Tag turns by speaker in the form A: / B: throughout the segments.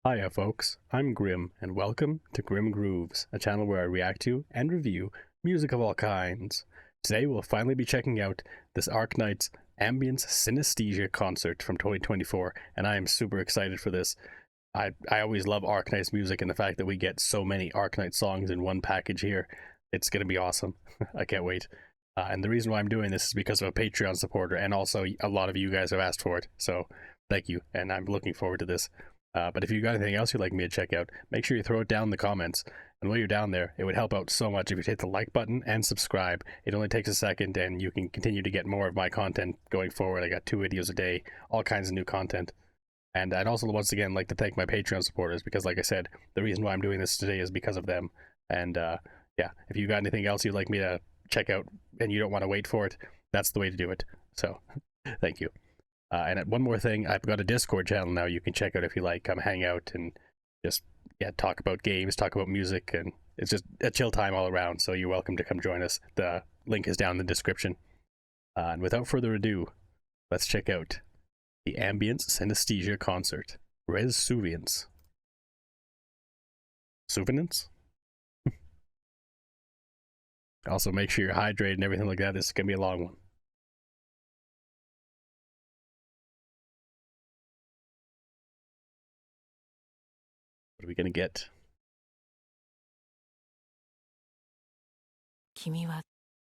A: Hiya folks, I'm Grim, and welcome to Grim Grooves, a channel where I react to and review music of all kinds. Today we'll finally be checking out this Arknights Ambience Synesthesia concert from 2024, and I am super excited for this. I always love Arknights music, and the fact that we get so many Arknights songs in one package here, it's going to be awesome. I can't wait. And the reason why I'm doing this is because of a Patreon supporter, and also a lot of you guys have asked for it, so thank you, and I'm looking forward to this. But if you got anything else you'd like me to check out, make sure you throw it down in the comments. And while you're down there, it would help out so much if you hit the like button and subscribe. It only takes a second, and you can continue to get more of my content going forward. I got 2 videos a day, all kinds of new content. And I'd also once again like to thank my Patreon supporters, because like I said, the reason why I'm doing this today is because of them. And yeah, if you got anything else you'd like me to check out and you don't want to wait for it, that's the way to do it. So thank you. And one more thing, I've got a Discord channel now you can check out if you like. Come hang out and just talk about games, talk about music, and it's just a chill time all around, so you're welcome to come join us. The link is down in the description. And without further ado, let's check out the Ambience Synesthesia concert. Res Souvenance. Souvenance? Also make sure you're hydrated and everything like that. This is going to be a long one. What are we gonna get?
B: 君は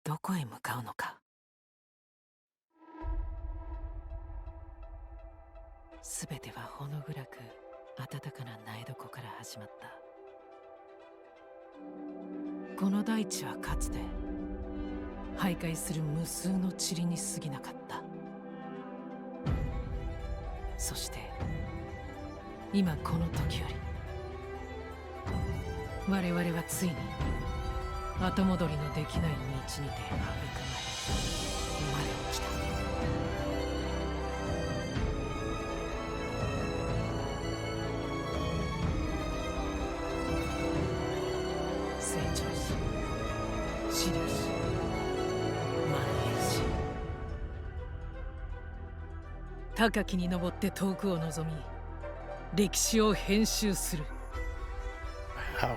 B: どこへ向かうのか。すべてはほの暗く暖かな苗床から始まった。この大地はかつて徘徊する無数の塵に過ぎなかった。そして今この時より我々はついに後戻りのできない道にて育まれ生まれ落ちた。成長し、死慮し、蔓延し、高きに登って遠くを望み、歴史を編集する。
A: Wow.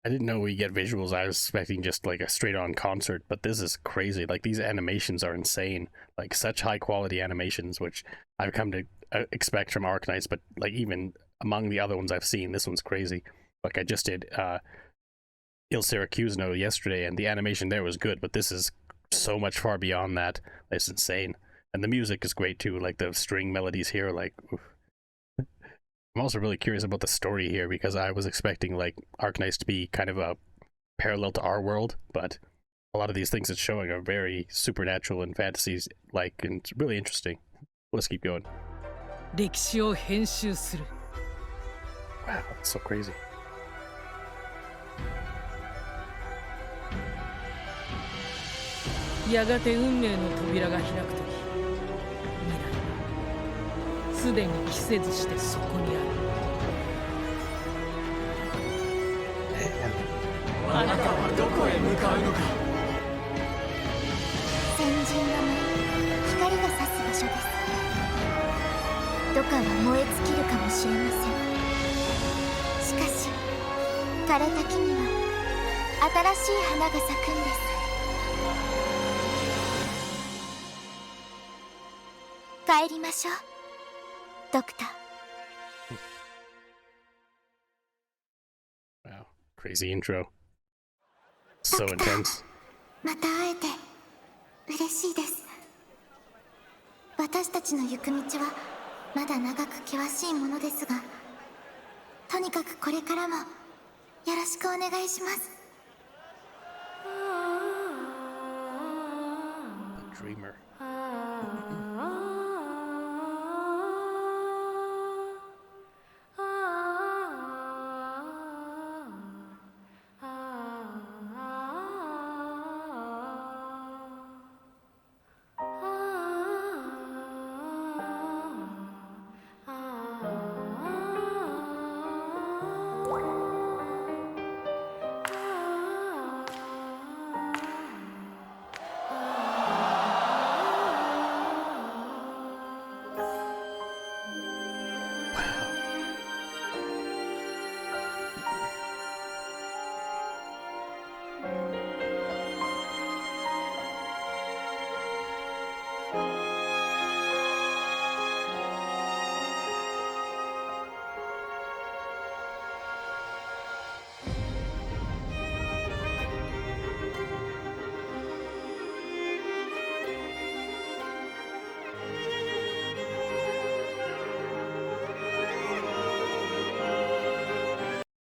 A: I didn't know we get visuals. I was expecting just like a straight on concert, but this is crazy. Like, these animations are insane. Like, such high quality animations, which I've come to expect from Arknights, but like even among the other ones I've seen, this one's crazy. Like, I just did Il Syracusino yesterday, and the animation there was good, but this is so much far beyond that. It's insane. And the music is great too, like the string melodies here, like oof. I'm also really curious about the story here, because I was expecting like Arknights to be kind of a parallel to our world, but a lot of these things it's showing are very supernatural and fantasies like, and it's really interesting. Let's keep going.
B: 歴史を編集する。
A: Wow, that's so crazy.
B: やがて運命の扉が開くとき、未来はすでに期せずしてそこにある。あなたはどこへ向かうのか。
C: 先人の目、光が差す場所です。どかは燃え尽きるかもしれません。しかし枯れた木には新しい花が咲くんです。帰りましょう、ドクター。
A: Wow, crazy intro. So intense.
C: また会えて嬉しいです。私たちの行く道はまだ長く険しいものですが、とにかくこれからもよろしくお願いします。
A: The Dreamer.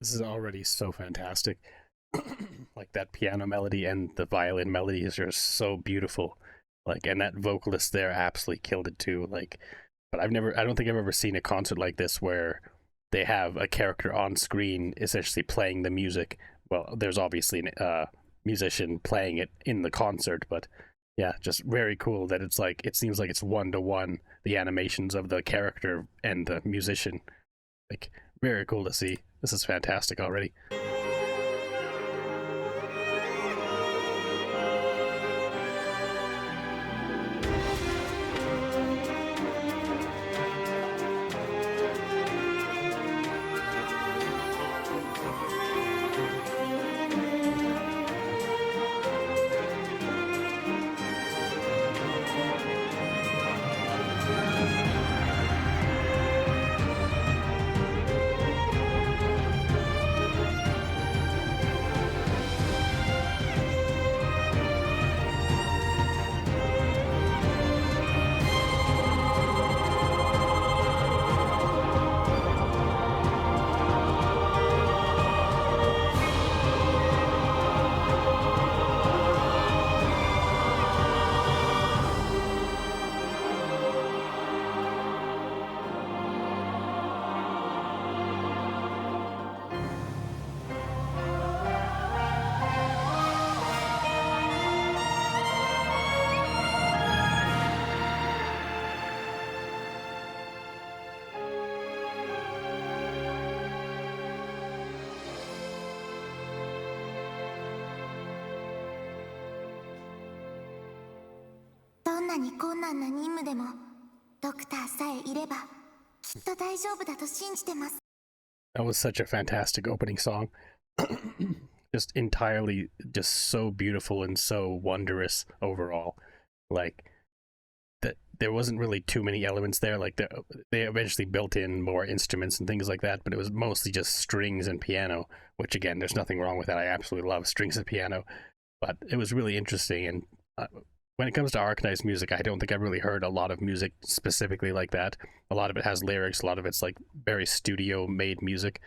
A: This is already so fantastic. Like that piano melody and the violin melodies are so beautiful. Like, and that vocalist there absolutely killed it too. Like, but I don't think I've ever seen a concert like this where they have a character on screen essentially playing the music. Well, there's obviously a musician playing it in the concert, but yeah, just very cool that it's like, it seems like it's 1-to-1, the animations of the character and the musician. Like, very cool to see. This is fantastic already. That was such a fantastic opening song. Just entirely, just so beautiful and so wondrous overall. Like, that there wasn't really too many elements there. Like, they eventually built in more instruments and things like that, but it was mostly just strings and piano, which again, there's nothing wrong with that. I absolutely love strings and piano, but it was really interesting. And when it comes to Arknights music, I don't think I've really heard a lot of music specifically like that. A lot of it has lyrics, a lot of it's like very studio made music,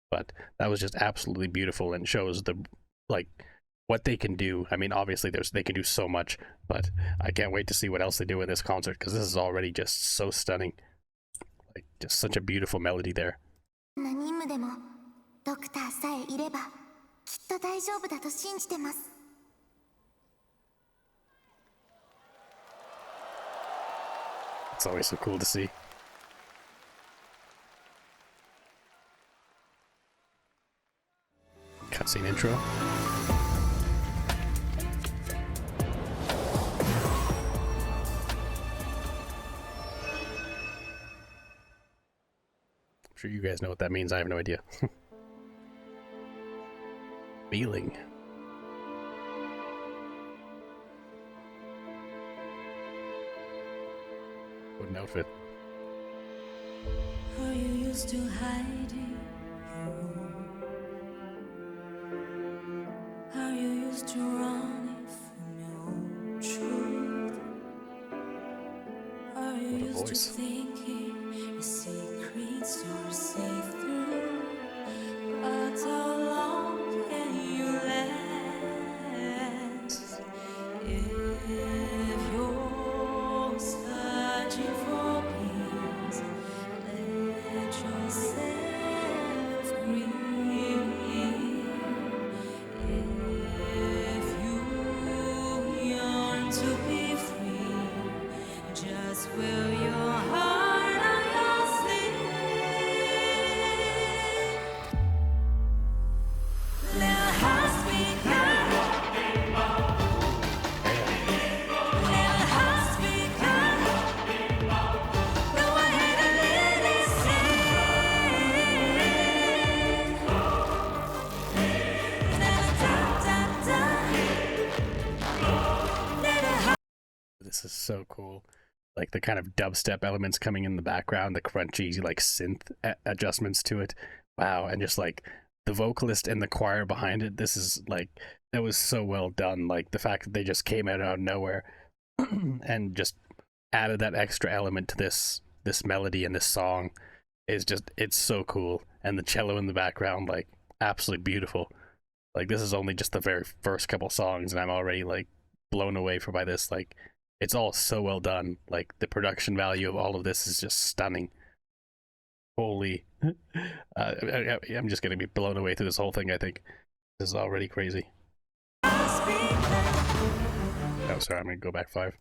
A: but that was just absolutely beautiful and shows the, like, what they can do. I mean, obviously they can do so much, but I can't wait to see what else they do in this concert, because this is already just so stunning. Like, just such a beautiful melody there. It's always so cool to see. Cutscene intro. I'm sure you guys know what that means. I have no idea. Feeling. What an outfit.
D: Are you used to hiding? Are you used to running from your truth? Are you used to thinking your secrets are safe through? But how long can you last? If you're searching for peace, let yourself grieve. If you yearn to be free, just will your heart on your sleeve. Let hearts become. Let hearts become. No one had a little sin.
A: This is so cool. Like, the kind of dubstep elements coming in the background, the crunchy, like, synth adjustments to it. Wow. And just like the vocalist and the choir behind it, this is like, that was so well done. Like, the fact that they just came out of nowhere and just added that extra element to this melody and this song is just, it's so cool. And the cello in the background, like, absolutely beautiful. Like, this is only just the very first couple songs, and I'm already like blown away by this. Like, it's all so well done. Like, the production value of all of this is just stunning. Holy, I'm just gonna be blown away through this whole thing. I think this is already crazy. Oh, sorry, I'm gonna go back 5.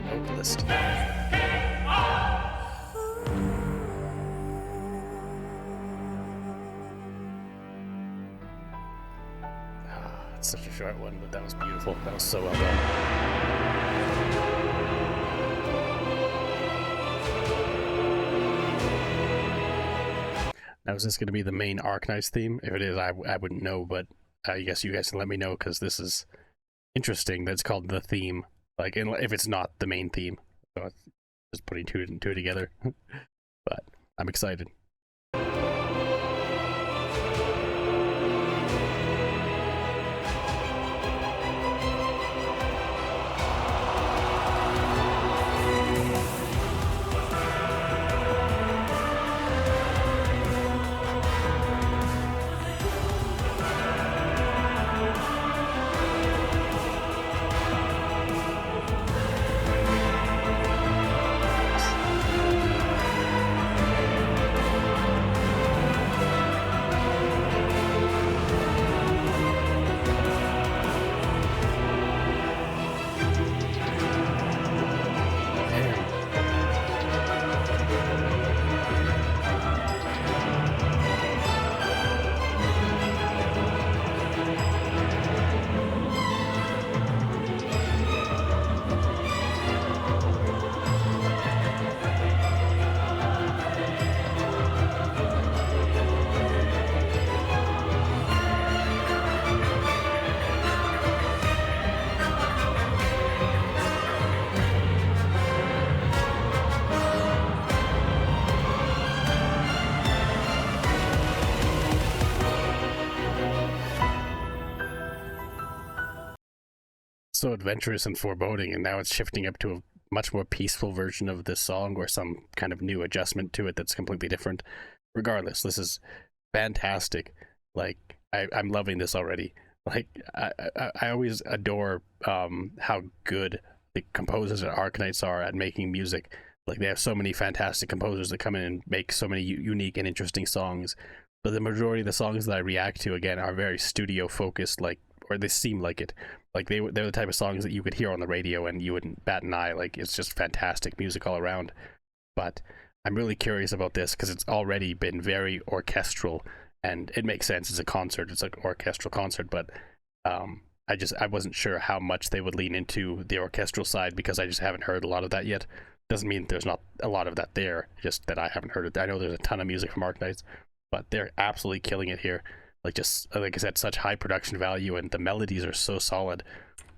A: Vocalist. It's such a short one, but that was beautiful. That was so well done. Now, is this going to be the main Arknights theme? If it is, I wouldn't know, but I guess you guys can let me know, because this is interesting. That's called the theme. Like, if it's not the main theme. So it's just putting two and two together. But I'm excited. So adventurous and foreboding, and now it's shifting up to a much more peaceful version of this song, or some kind of new adjustment to it that's completely different. Regardless, this is fantastic. Like, I'm loving this already. Like, I always adore how good the composers at Arknights are at making music. Like, they have so many fantastic composers that come in and make so many unique and interesting songs. But the majority of the songs that I react to, again, are very studio focused, like, or they seem like it. Like, they're the type of songs that you could hear on the radio and you wouldn't bat an eye. Like, it's just fantastic music all around. But I'm really curious about this because it's already been very orchestral, and it makes sense. It's a concert. It's an orchestral concert, but I wasn't sure how much they would lean into the orchestral side, because I just haven't heard a lot of that yet. Doesn't mean there's not a lot of that there, just that I haven't heard it. I know there's a ton of music from Arknights, but they're absolutely killing it here. Like, just like I said, such high production value, and the melodies are so solid.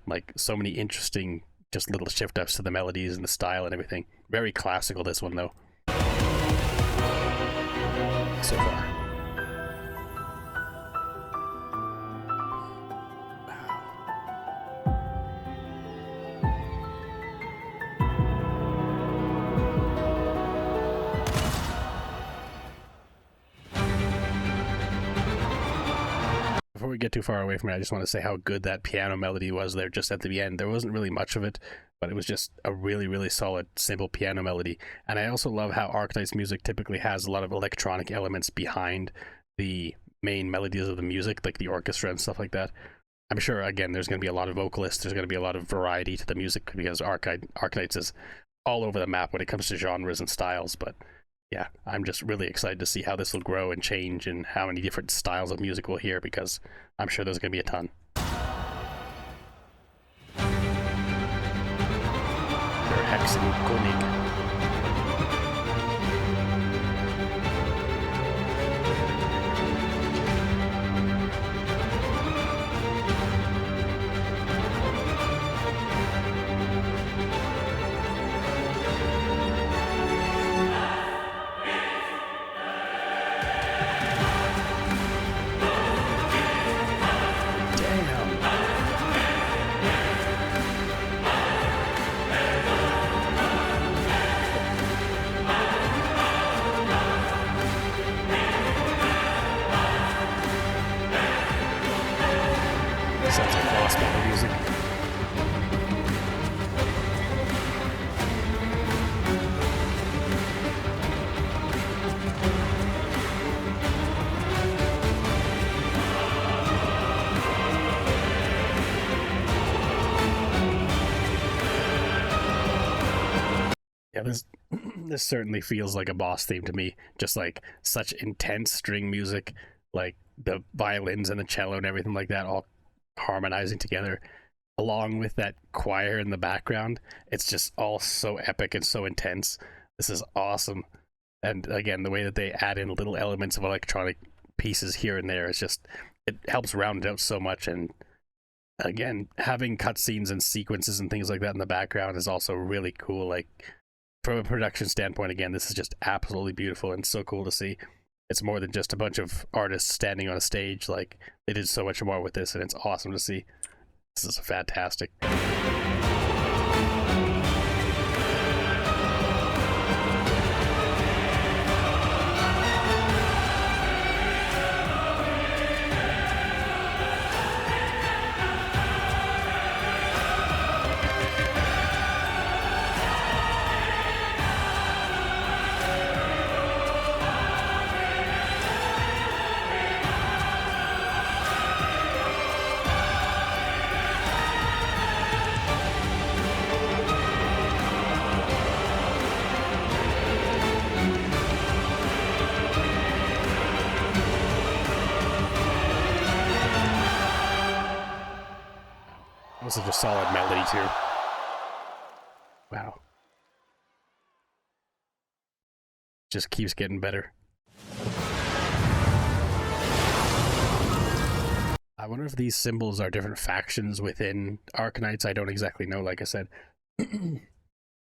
A: Like, so many interesting just little shift ups to the melodies and the style and everything. Very classical, this one, though, so far. Before we get too far away from it, I just want to say how good that piano melody was there just at the end. There wasn't really much of it, but it was just a really, really solid, simple piano melody. And I also love how Arknights music typically has a lot of electronic elements behind the main melodies of the music, like the orchestra and stuff like that. I'm sure, again, there's going to be a lot of vocalists, there's going to be a lot of variety to the music, because Arknights is all over the map when it comes to genres and styles, but yeah, I'm just really excited to see how this will grow and change, and how many different styles of music we'll hear, because I'm sure there's going to be a ton. They're Hexenkönig. this this certainly feels like a boss theme to me. Just like such intense string music, like the violins and the cello and everything like that all harmonizing together, along with that choir in the background. It's just all so epic and so intense. This is awesome. And again, the way that they add in little elements of electronic pieces here and there is just, it helps round it out so much. And again, having cutscenes and sequences and things like that in the background is also really cool. Like from a production standpoint, again, this is just absolutely beautiful and so cool to see. It's more than just a bunch of artists standing on a stage. Like, they did so much more with this, and it's awesome to see. This is fantastic. Such a solid melody too. Wow. Just keeps getting better. I wonder if these symbols are different factions within Arknights. I don't exactly know, like I said.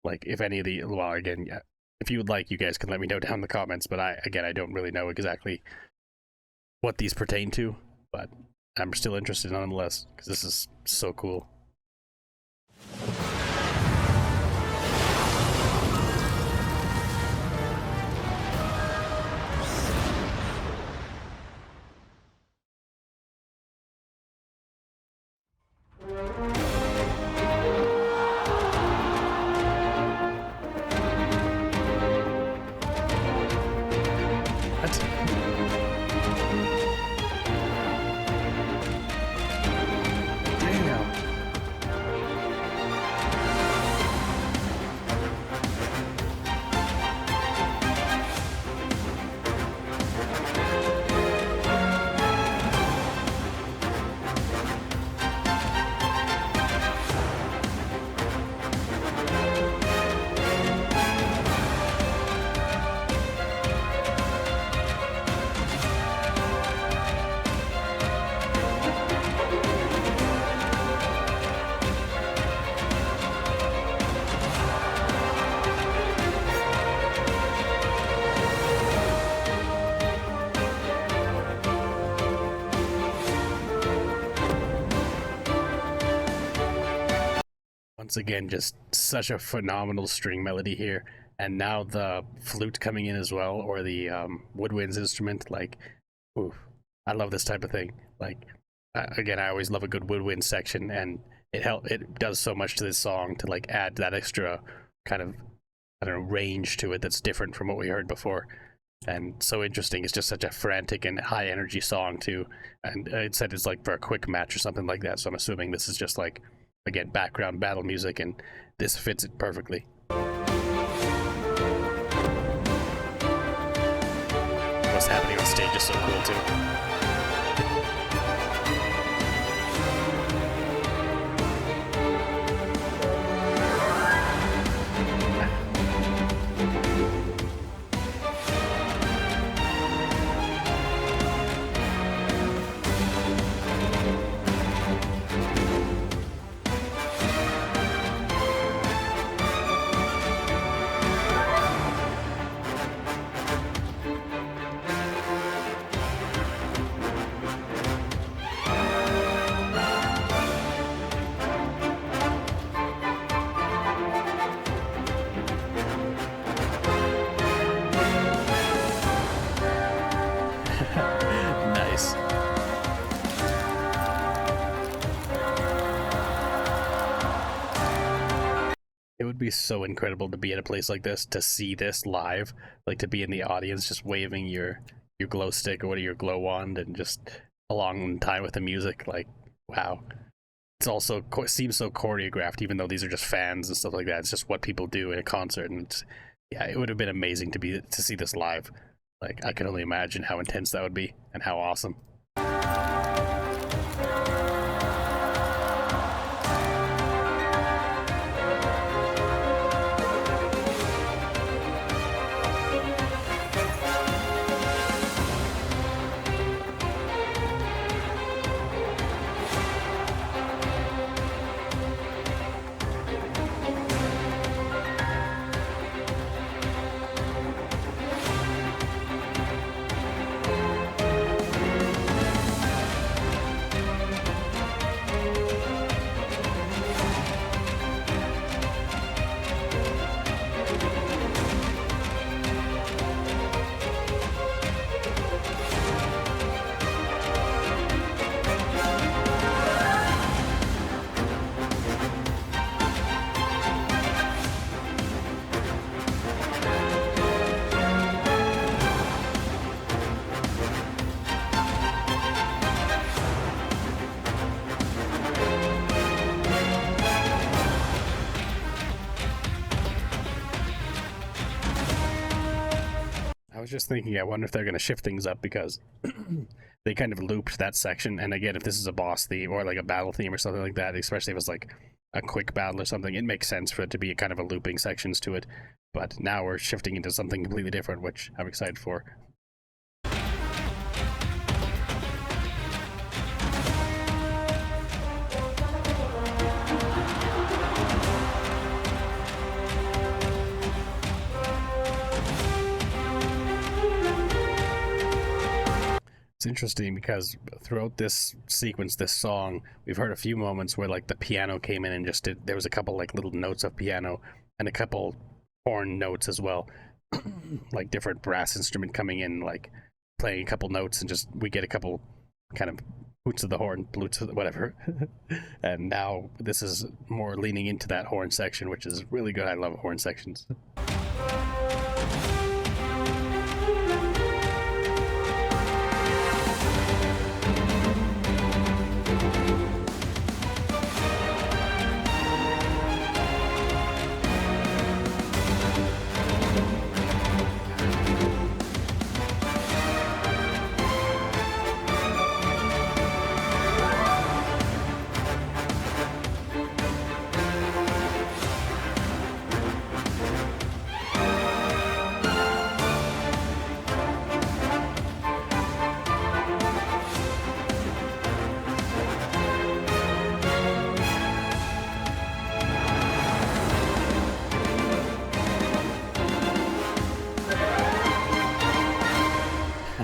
A: Like, if any of the, well, again, yeah, if you would like, you guys can let me know down in the comments, but I don't really know exactly what these pertain to, but I'm still interested nonetheless, because this is so cool. Once again, just such a phenomenal string melody here, and now the flute coming in as well, or the woodwinds instrument. Like, oof, I love this type of thing. Like, again, I always love a good woodwind section, and it does so much to this song to like add that extra kind of, I don't know, range to it that's different from what we heard before, and so interesting. It's just such a frantic and high energy song too, and it said it's like for a quick match or something like that, so I'm assuming this is just like, again, background battle music, and this fits it perfectly. What's happening on stage is so cool too. Nice. It would be so incredible to be at a place like this, to see this live, like to be in the audience just waving your glow stick or your glow wand and just along in time with the music. Like, wow. it's also seems so choreographed, even though these are just fans and stuff like that. It's just what people do in a concert, and yeah, it would have been amazing to see this live. Like, I can only imagine how intense that would be and how awesome. I was just thinking, I wonder if they're going to shift things up, because they kind of looped that section. And again, if this is a boss theme or like a battle theme or something like that, especially if it's like a quick battle or something, it makes sense for it to be kind of a looping sections to it. But now we're shifting into something completely different, which I'm excited for. It's interesting because throughout this sequence, this song, we've heard a few moments where like the piano came in and just there was a couple like little notes of piano and a couple horn notes as well. Like different brass instrument coming in, like playing a couple notes, and just we get a couple kind of hoots of the horn, bloots of the whatever. And now this is more leaning into that horn section, which is really good. I love horn sections.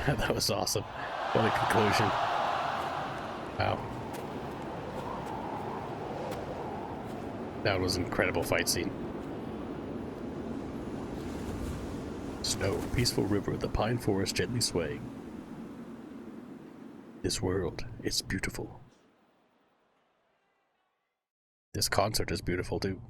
A: That was awesome. What a conclusion. Wow. That was an incredible fight scene. Snow, peaceful river, the pine forest gently swaying. This world, it's beautiful. This concert is beautiful too.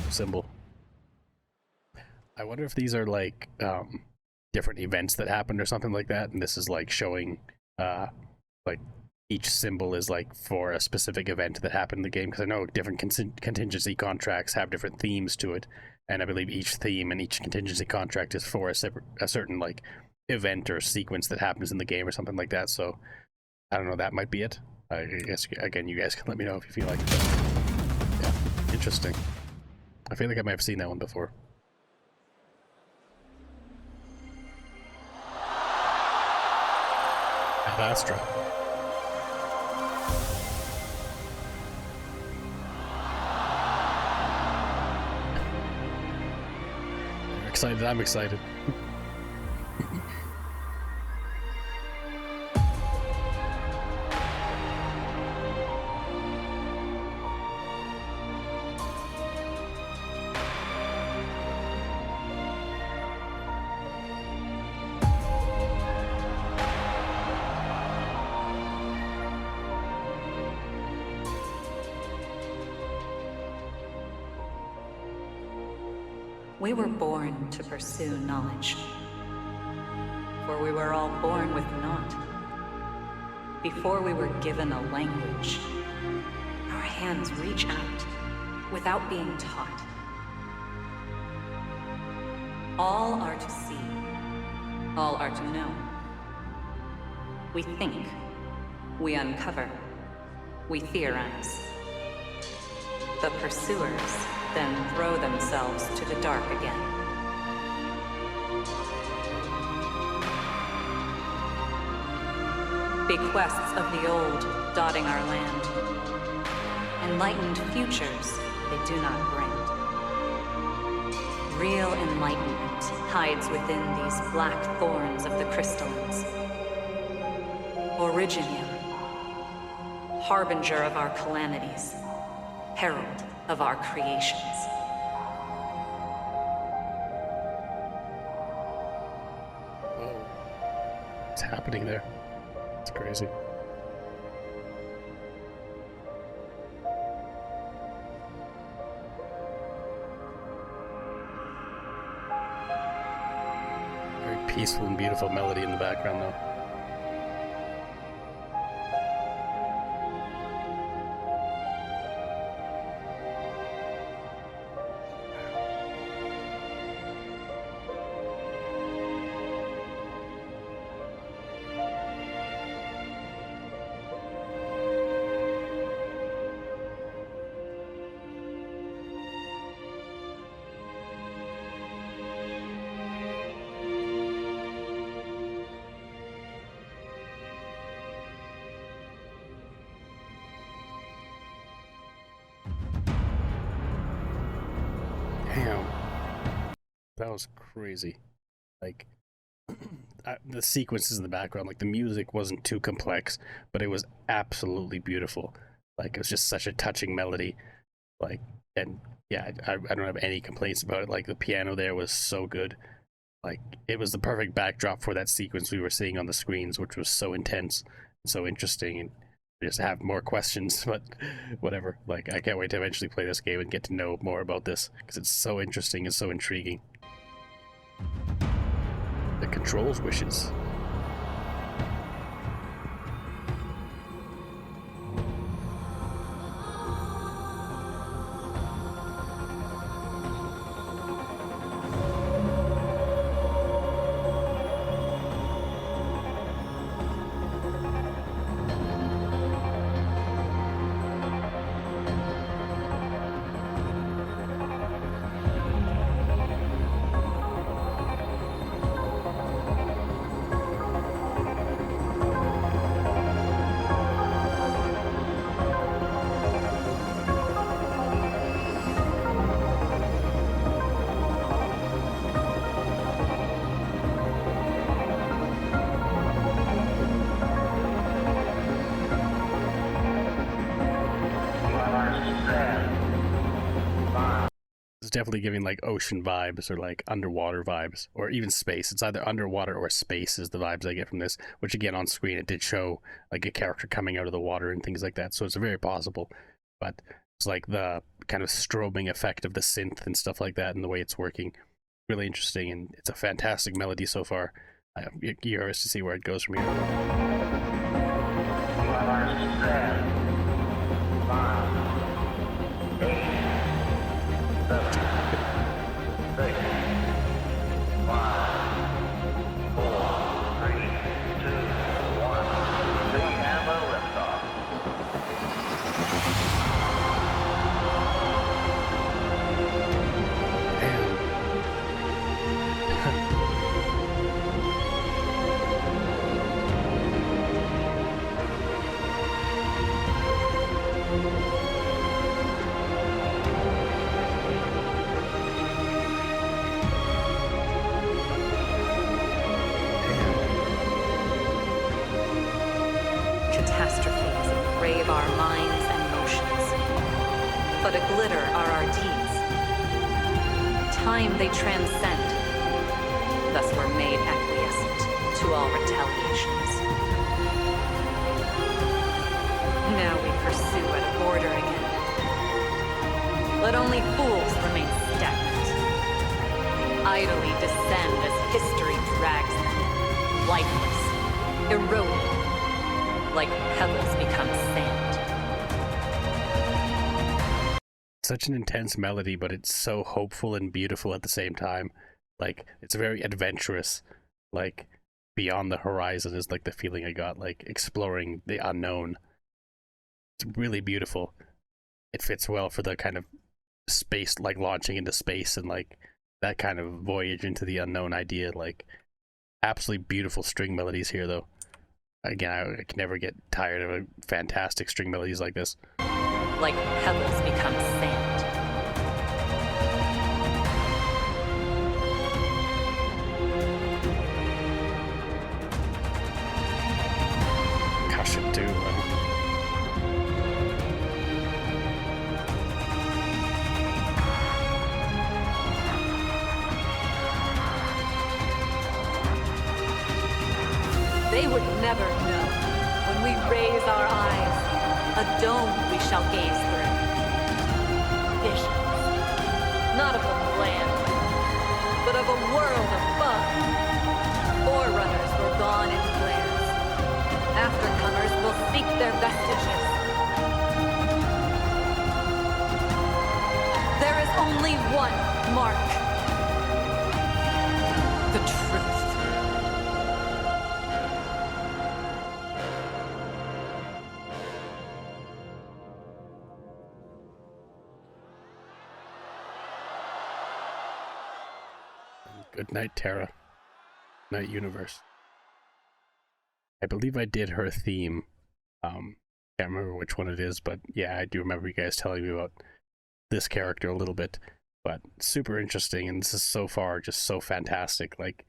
A: Symbol. I wonder if these are like different events that happened or something like that, and this is like showing like each symbol is like for a specific event that happened in the game, because I know different contingency contracts have different themes to it, and I believe each theme and each contingency contract is for a certain like event or sequence that happens in the game or something like that. So I don't know, that might be it. I guess again, you guys can let me know if you feel like it. But, yeah, interesting. I feel like I might have seen that one before. Astra. You're excited, I'm excited.
E: we were born to pursue knowledge. For we were all born with naught. Before we were given a language, our hands reach out without being taught. All are to see, all are to know. We think, we uncover, we theorize. The pursuers then throw themselves to the dark again. Bequests of the old dotting our land. Enlightened futures they do not grant. Real enlightenment hides within these black thorns of the crystallines. Originium, harbinger of our calamities, herald of our creations.
A: Whoa. What's happening there? It's crazy. Very peaceful and beautiful melody in the background, though. Damn. That was crazy. Like, the sequences in the background, like, the music wasn't too complex, but it was absolutely beautiful. Like, it was just such a touching melody. Like, and yeah, I don't have any complaints about it. Like, the piano there was so good. Like, it was the perfect backdrop for that sequence we were seeing on the screens, which was so intense and so interesting. And I just have more questions, but whatever. Like, I can't wait to eventually play this game and get to know more about this, because it's so interesting and so intriguing. The controls wishes. It's definitely giving like ocean vibes or like underwater vibes or even space. It's either underwater or space is the vibes I get from this, which again on screen it did show like a character coming out of the water and things like that, so it's very possible. But it's like the kind of strobing effect of the synth and stuff like that and the way it's working, really interesting, and it's a fantastic melody so far. You're curious to see where it goes from here.
E: Catastrophes engrave our minds and motions, but a glitter are our deeds. Time they transcend, thus we're made acquiescent to all retaliations. Now we pursue at a border again. Let only fools remain stagnant. idly descend as history drags them, lifeless, eroded, like pebbles become sand.
A: Such an intense melody, but it's so hopeful and beautiful at the same time. Like, it's very adventurous. Like, beyond the horizon is like the feeling I got, like exploring the unknown. It's really beautiful. It fits well for the kind of space, like launching into space and like that kind of voyage into the unknown idea. Like, absolutely beautiful string melodies here, though. Again, I can never get tired of a fantastic string melodies like this.
E: Like pebbles become sand.
A: Gosh, it do.
E: They would never know when we raise our eyes. A dome we shall gaze through. Visions, not of a land, but of a world above. Forerunners were gone in flares. Aftercomers will seek their vestiges. There is only one mark. The truth.
A: Good night, Terra. Night Universe. I believe I did her theme. Can't remember which one it is, but yeah, I do remember you guys telling me about this character a little bit. But super interesting, and this is so far just so fantastic. Like,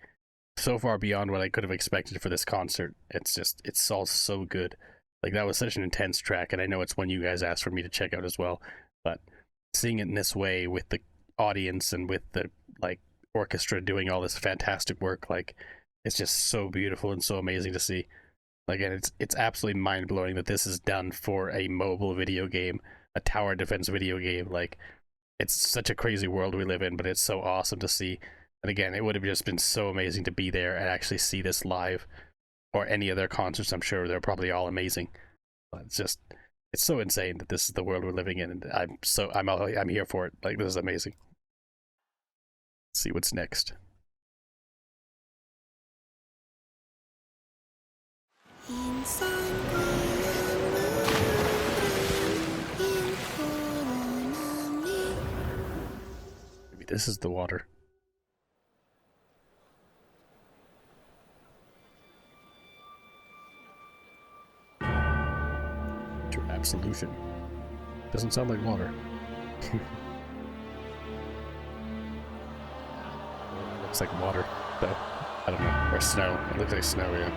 A: so far beyond what I could have expected for this concert. It's all so good. Like, that was such an intense track, and I know it's one you guys asked for me to check out as well. But seeing it in this way with the audience and with the, like, orchestra doing all this fantastic work, like, it's just so beautiful and so amazing to see. Like, and it's absolutely mind-blowing that this is done for a mobile video game, a tower defense video game. Like, it's such a crazy world we live in, but it's so awesome to see. And again, it would have just been so amazing to be there and actually see this live, or any of their concerts. I'm sure they're probably all amazing. But it's so insane that this is the world we're living in, and I'm here for it. Like, this is amazing. See what's next. Maybe this is the water. To Absolution. Doesn't sound like water. Looks like water, though. I don't know. Or snow. It looks like snow, yeah.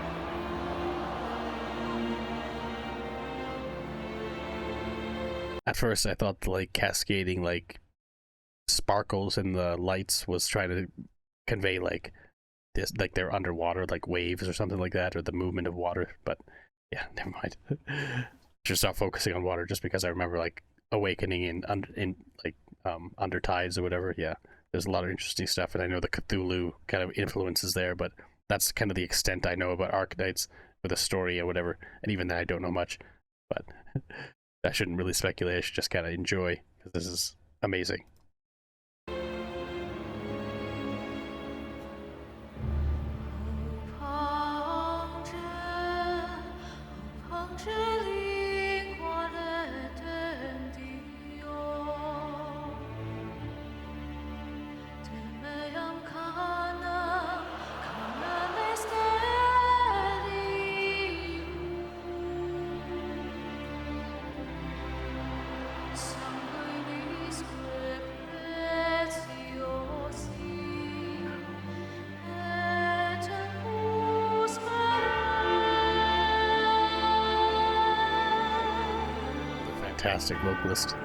A: At first, I thought the, like, cascading, like, sparkles in the lights was trying to convey, like, this, like, they're underwater, like waves or something like that, or the movement of water. But yeah, never mind. Just stop focusing on water, just because I remember, like, Awakening in like Under Tides or whatever. Yeah, there's a lot of interesting stuff, and I know the Cthulhu kind of influences there, but that's kind of the extent I know about Arknights with a story or whatever, and even then I don't know much. But I shouldn't really speculate. I should just kind of enjoy, because this is amazing. Fantastic vocalist.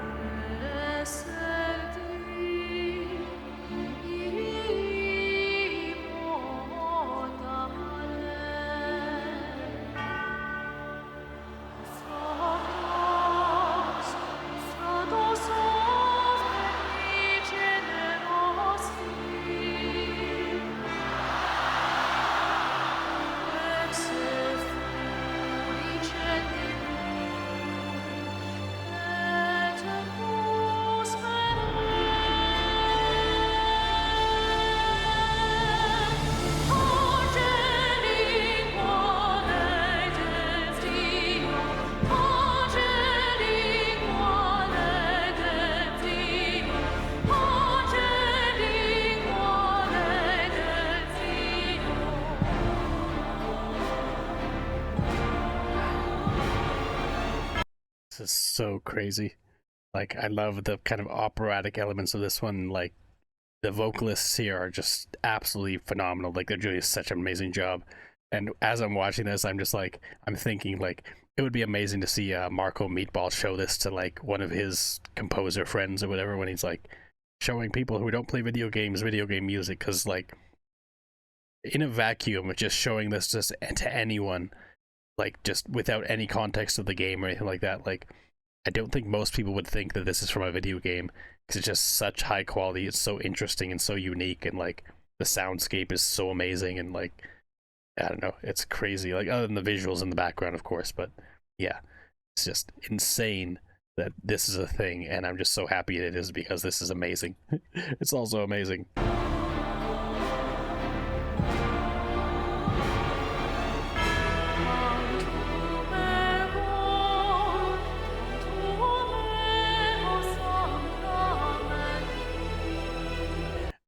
A: so crazy. Like, I love the kind of operatic elements of this one. Like, the vocalists here are just absolutely phenomenal. Like, they're doing such an amazing job. And as I'm watching this, I'm just like, I'm thinking, like, it would be amazing to see Marco Meatball show this to, like, one of his composer friends or whatever, when he's, like, showing people who don't play video games video game music. Because, like, in a vacuum, just showing this just to anyone, like, just without any context of the game or anything like that, like, I don't think most people would think that this is from a video game, because it's just such high quality. It's so interesting and so unique, and, like, the soundscape is so amazing, and, like, I don't know, it's crazy. Like, other than the visuals in the background, of course, but yeah, it's just insane that this is a thing, and I'm just so happy it is, because this is amazing. It's also amazing.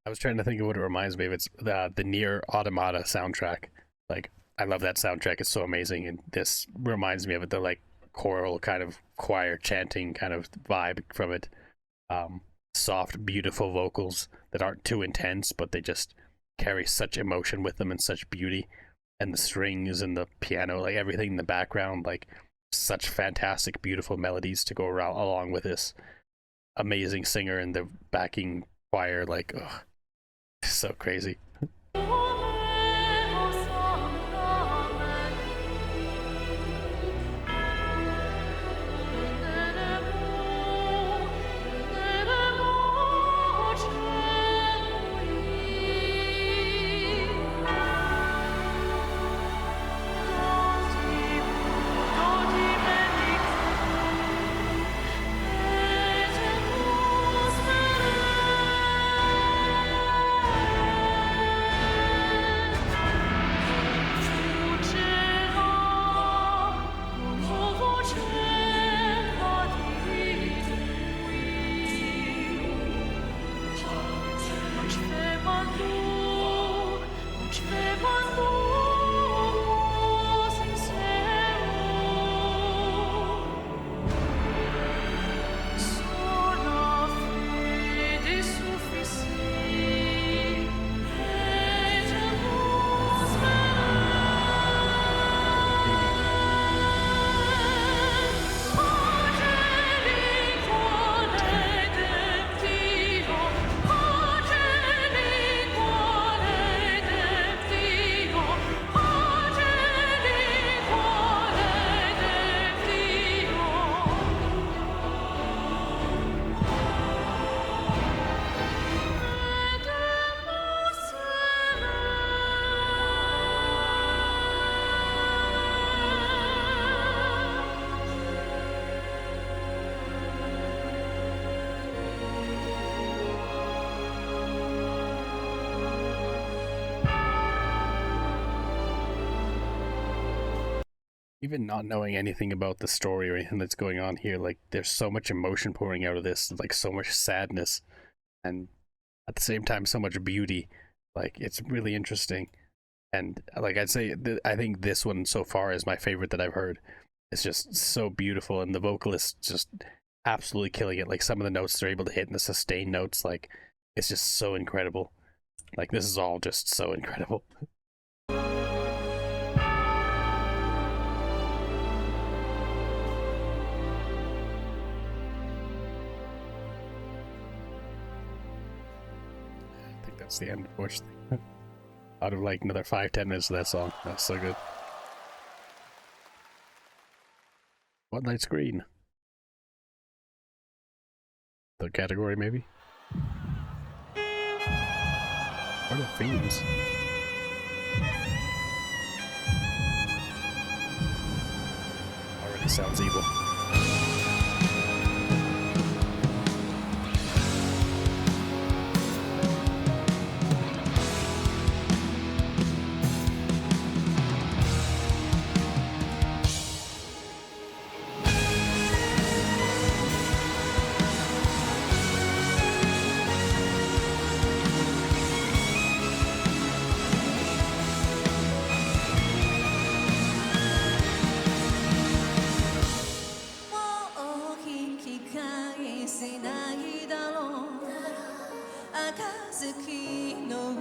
A: I was trying to think of what it reminds me of. It's the Nier Automata soundtrack. Like, I love that soundtrack. It's so amazing, and this reminds me of it. The, like, choral kind of choir chanting kind of vibe from it. Soft, beautiful vocals that aren't too intense, but they just carry such emotion with them and such beauty. And the strings and the piano, like, everything in the background, like, such fantastic, beautiful melodies to go around along with this amazing singer and the backing choir. Like, ugh, so crazy. Even not knowing anything about the story or anything that's going on here, like, there's so much emotion pouring out of this, like, so much sadness, and at the same time so much beauty. Like, it's really interesting. And, like, I'd say I think this one so far is my favorite that I've heard. It's just so beautiful, and the vocalists just absolutely killing it. Like, some of the notes they're able to hit in the sustained notes, like, it's just so incredible. Like, this is all just so incredible. That's the end, unfortunately. Out of, like, another 5-10 minutes of that song. That's so good. What light screen? The category, maybe? What are Fiends? Already sounds evil.
D: せないだろう暁の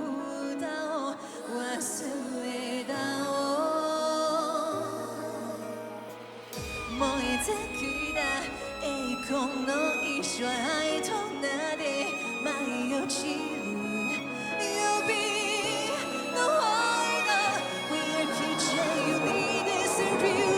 D: 歌を忘れだを燃え尽きた栄光の石は愛となで舞い落ちる指の間 We're teaching you need this really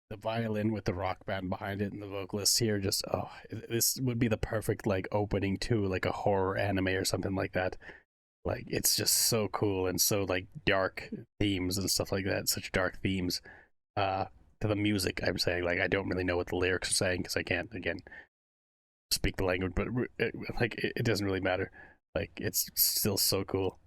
A: The violin with the rock band behind it and the vocalist here just this would be the perfect like opening to like a horror anime or something like that. Like it's just so cool and so like dark themes and stuff like that, such dark themes. To the music, I'm saying, like I don't really know what the lyrics are saying because I can't again speak the language, but it doesn't really matter. Like it's still so cool.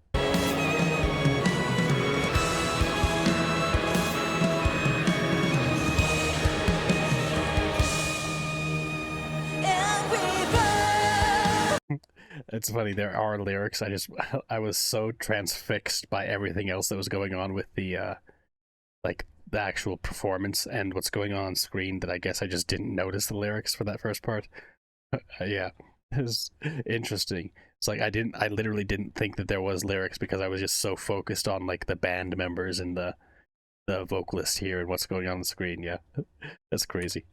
A: It's funny, there are lyrics. I was so transfixed by everything else that was going on with the like the actual performance and what's going on screen that I guess I just didn't notice the lyrics for that first part. Yeah, it was interesting. It's like I literally didn't think that there was lyrics because I was just so focused on like the band members and the vocalist here and what's going on the screen. Yeah, that's crazy.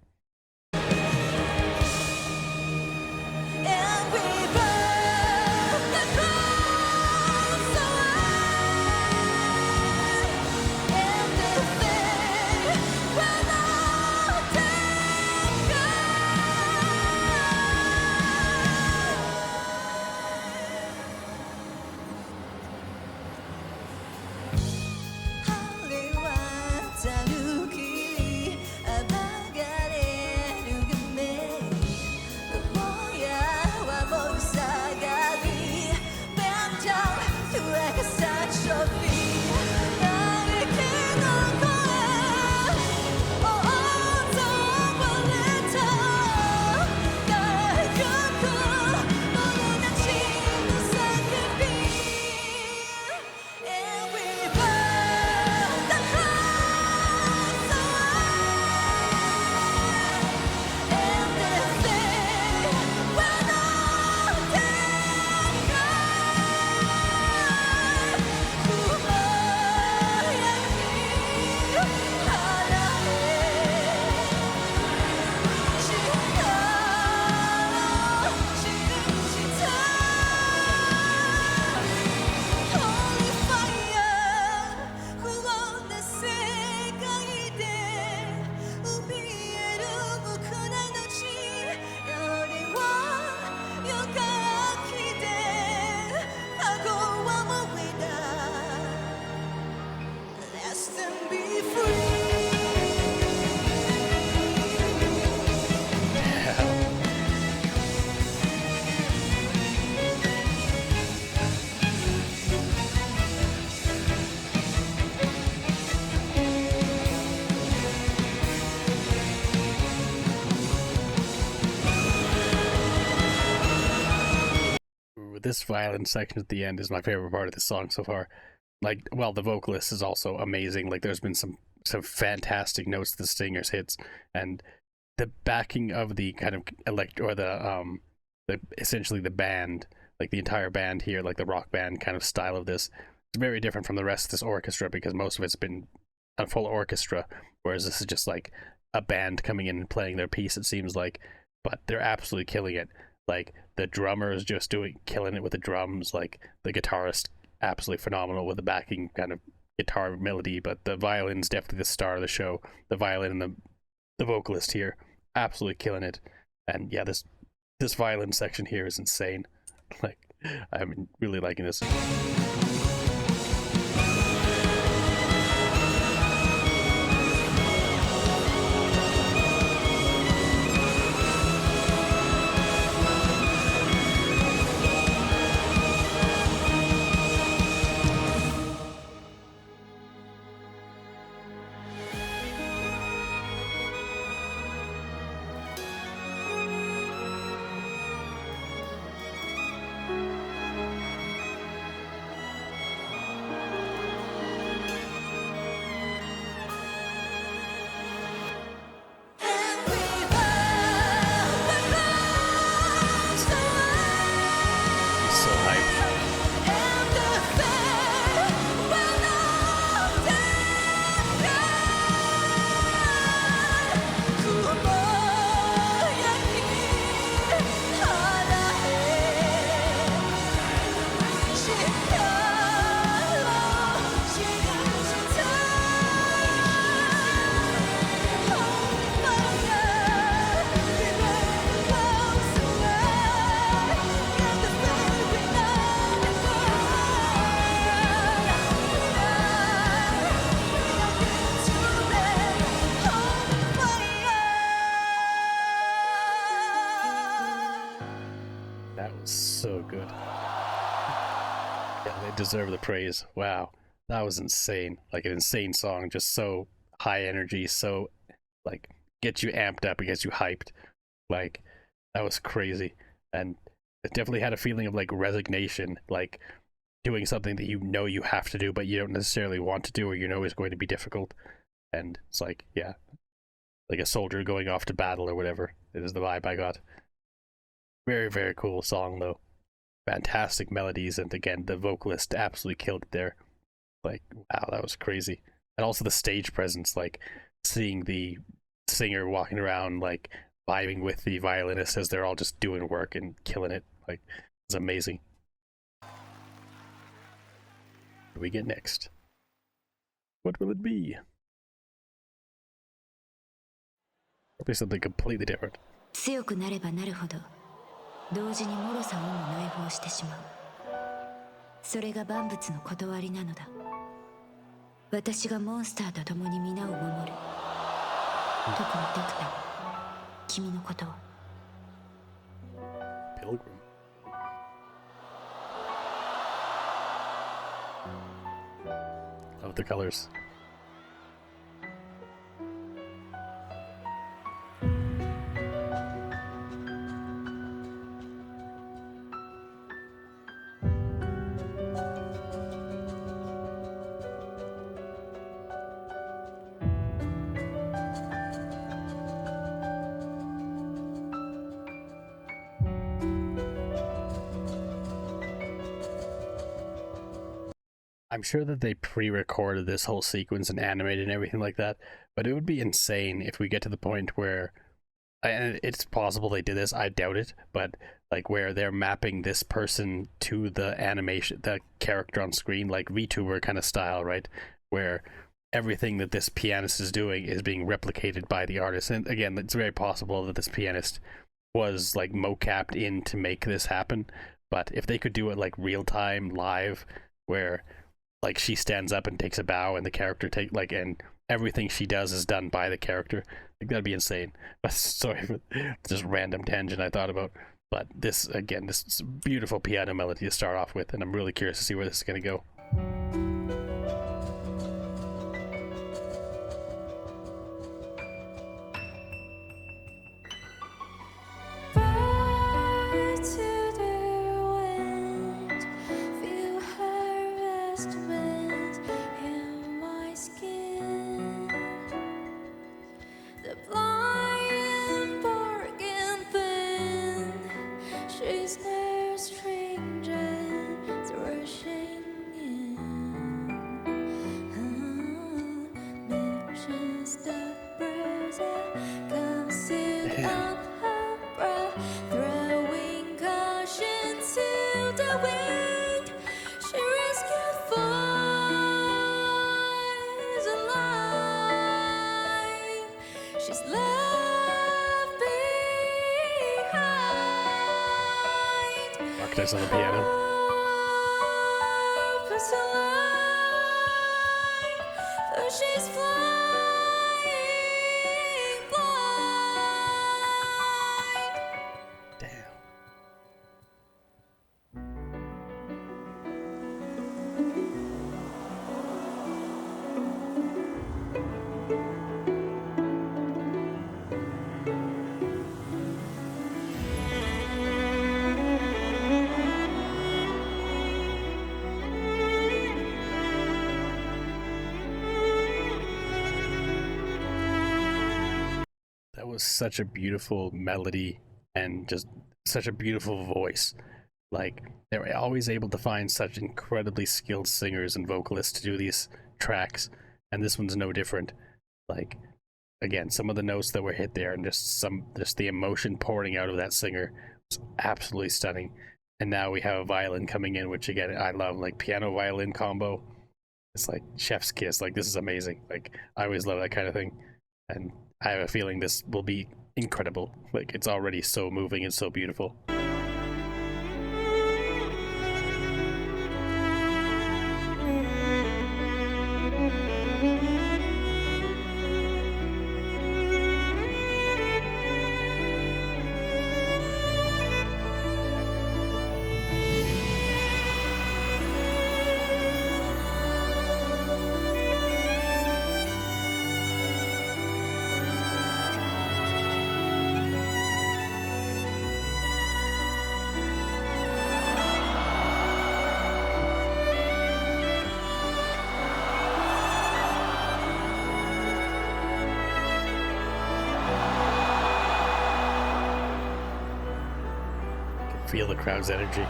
A: This violin section at the end is my favorite part of the song so far. Like, well, the vocalist is also amazing. Like, there's been some fantastic notes the singers hits, and the backing of the kind of the essentially the band, like the entire band here, like the rock band kind of style of this, it's very different from the rest of this orchestra because most of it's been a full orchestra, whereas this is just like a band coming in and playing their piece. It seems like, but they're absolutely killing it. Like the drummer is just killing it with the drums. Like the guitarist, absolutely phenomenal with the backing kind of guitar melody. But the violin's definitely the star of the show. The violin and the vocalist here, absolutely killing it. And yeah, this violin section here is insane. Like I'm really liking this. deserve the praise. Wow, that was insane. Like an insane song, just so high energy, so like gets you amped up, it gets you hyped. Like that was crazy, and it definitely had a feeling of like resignation, like doing something that you know you have to do, but you don't necessarily want to do, or you know is going to be difficult. And it's like, yeah, like a soldier going off to battle or whatever. It is the vibe I got. Very, very cool song though. Fantastic melodies, and again, the vocalist absolutely killed it there. Like, wow, that was crazy. And also the stage presence, like seeing the singer walking around, like vibing with the violinist as they're all just doing work and killing it. Like, it's amazing. What do we get next? What will it be? Probably something completely different.
F: 強くなればなるほど同時に脆さをも内包してしまう。それが万物の断りなのだ。私がモンスターと共に皆を守る。特にドクター、君のことを。
A: Pilgrim. Love the colors. I'm sure that they pre-recorded this whole sequence and animated and everything like that, but it would be insane if we get to the point where, and it's possible they did this, I doubt it, but like where they're mapping this person to the animation, the character on screen, like VTuber kind of style, right? Where everything that this pianist is doing is being replicated by the artist. And again, it's very possible that this pianist was like mocapped in to make this happen, but if they could do it like real time, live, where like she stands up and takes a bow and the character and everything she does is done by the character, like that'd be insane. But sorry for just random tangent I thought about, but this again, this beautiful piano melody to start off with, and I'm really curious to see where this is going to go. Arknights on the piano.
D: She's flying blind.
A: Damn. That was such a beautiful melody and just such a beautiful voice. Like, they were always able to find such incredibly skilled singers and vocalists to do these tracks, and this one's no different. Like, again, some of the notes that were hit there and just the emotion pouring out of that singer was absolutely stunning. And now we have a violin coming in, which again I love, like piano violin combo. It's like chef's kiss. Like, this is amazing. Like, I always love that kind of thing, and I have a feeling this will be incredible. Like, it's already so moving and so beautiful. feel the crowd's energy.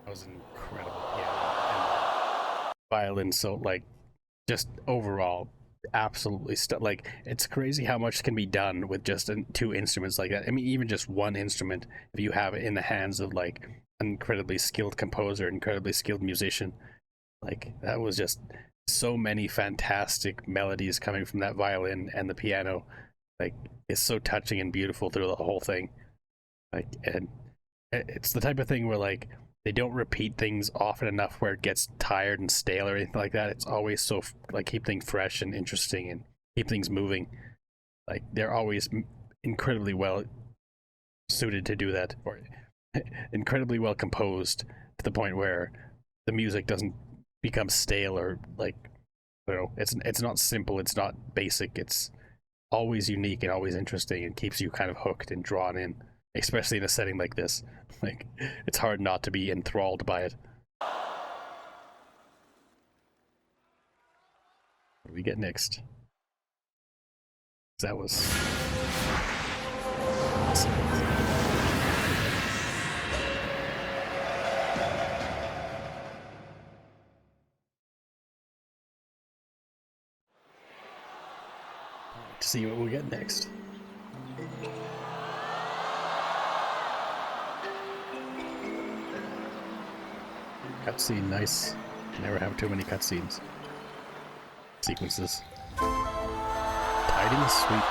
A: That was incredible piano and violin. So like, just overall, absolutely like, it's crazy how much can be done with just two instruments like that. I mean, even just one instrument, if you have it in the hands of like an incredibly skilled composer, incredibly skilled musician. Like, that was just so many fantastic melodies coming from that violin, and the piano like is so touching and beautiful through the whole thing. Like, and it's the type of thing where like they don't repeat things often enough where it gets tired and stale or anything like that. It's always so like, keep things fresh and interesting and keep things moving. Like, they're always incredibly well suited to do that, or incredibly well composed to the point where the music doesn't become stale or like, you know, it's not simple, it's not basic, it's always unique and always interesting and keeps you kind of hooked and drawn in, especially in a setting like this. Like, it's hard not to be enthralled by it. What do we get next? That was awesome. To see what we get next. Cutscene, nice. Never have too many cutscenes. Sequences. Tidings, sweet.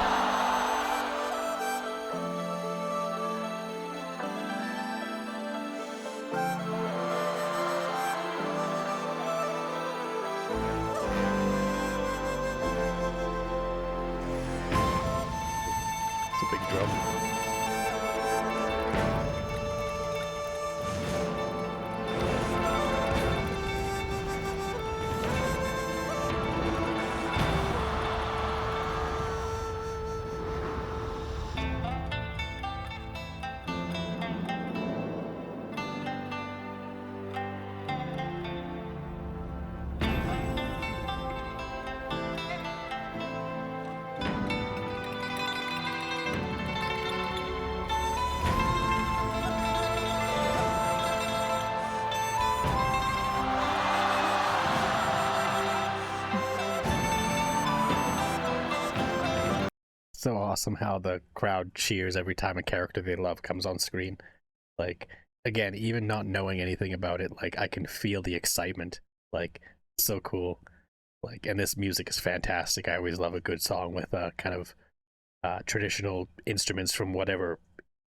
A: It's a big drum. So awesome how the crowd cheers every time a character they love comes on screen. Like, again, even not knowing anything about it, like, I can feel the excitement. Like, so cool. Like, and this music is fantastic. I always love a good song with kind of traditional instruments from whatever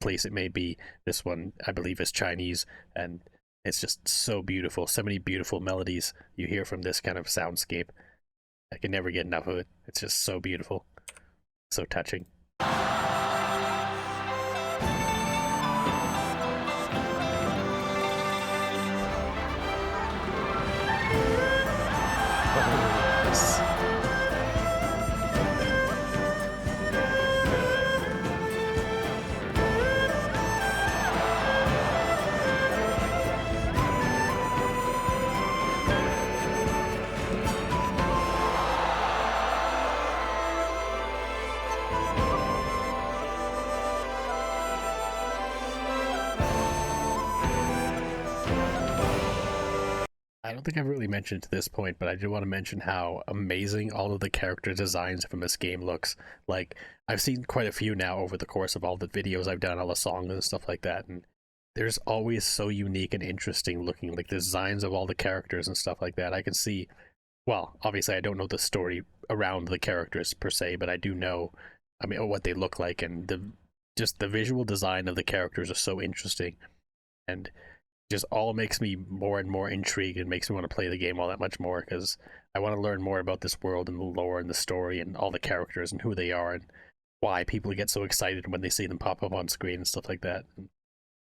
A: place it may be. This one, I believe, is Chinese, and it's just so beautiful. So many beautiful melodies you hear from this kind of soundscape. I can never get enough of it. It's just so beautiful. So touching. I don't think I've really mentioned to this point, but I do want to mention how amazing all of the character designs from this game looks. Like, I've seen quite a few now over the course of all the videos I've done, all the songs and stuff like that, and there's always so unique and interesting looking, like the designs of all the characters and stuff like that. I can see, well, obviously I don't know the story around the characters per se, but I do know, I mean, what they look like, and the visual design of the characters are so interesting, and just all makes me more and more intrigued and makes me want to play the game all that much more, because I want to learn more about this world and the lore and the story and all the characters and who they are and why people get so excited when they see them pop up on screen and stuff like that. And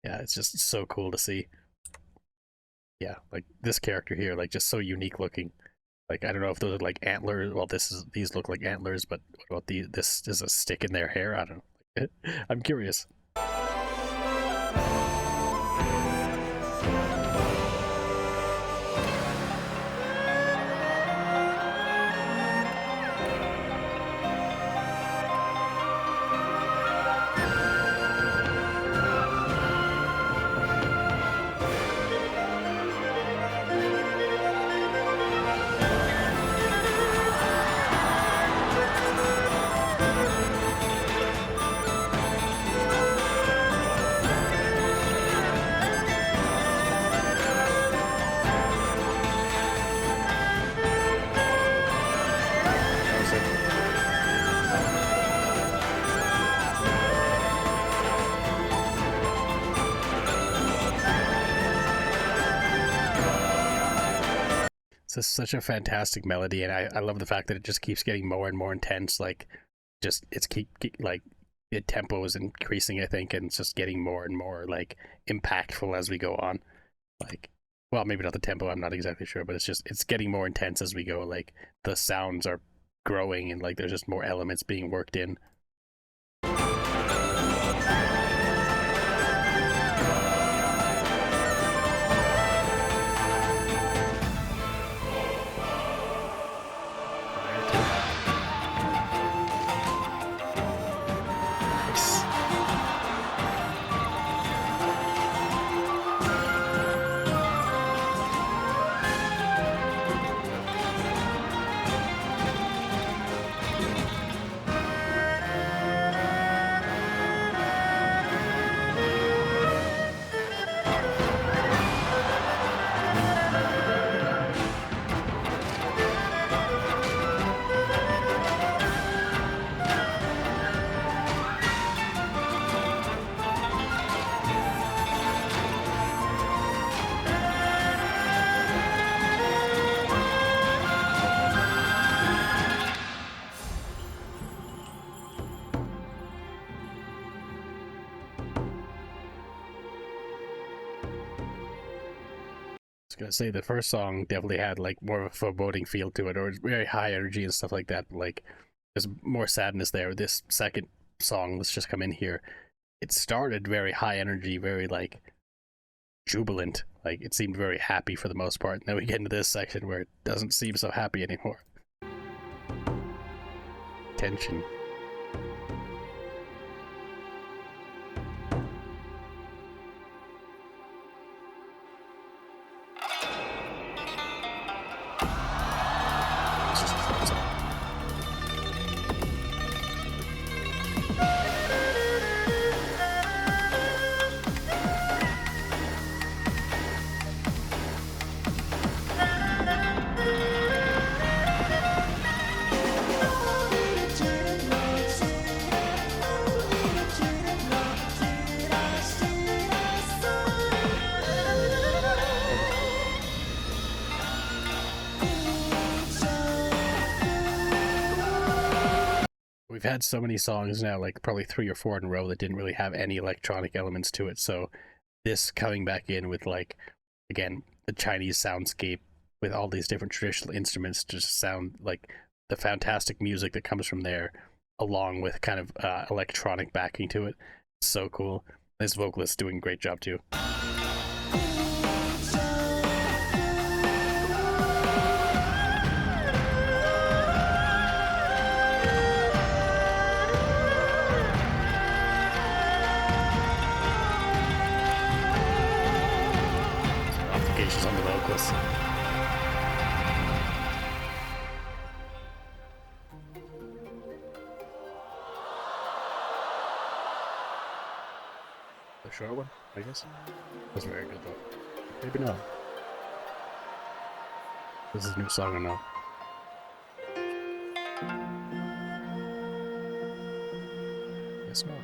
A: yeah, it's just so cool to see. Yeah, like this character here, like just so unique looking. Like, I don't know if those are like antlers. Well, these look like antlers, but what about this is a stick in their hair? I don't know. I'm curious. It's such a fantastic melody, and I love the fact that it just keeps getting more and more intense. Like, just like the tempo is increasing, I think, and it's just getting more and more like impactful as we go on. Like, well, maybe not the tempo, I'm not exactly sure, but it's getting more intense as we go. Like, the sounds are growing, and like there's just more elements being worked in. Gonna say the first song definitely had like more of a foreboding feel to it, or it's very high energy and stuff like that. Like, there's more sadness there. This second song, let's just come in here, it started very high energy, very like jubilant, like it seemed very happy for the most part, and then we get into this section where it doesn't seem so happy anymore. Tension. We've had so many songs now, like probably 3 or 4 in a row, that didn't really have any electronic elements to it. So this coming back in with, like, again, the Chinese soundscape with all these different traditional instruments just sound like the fantastic music that comes from there, along with kind of electronic backing to it. It's so cool. This vocalist doing a great job too. On the vocals. short one, I guess. That's very good though. Maybe not. This is a new song or not? Guess not.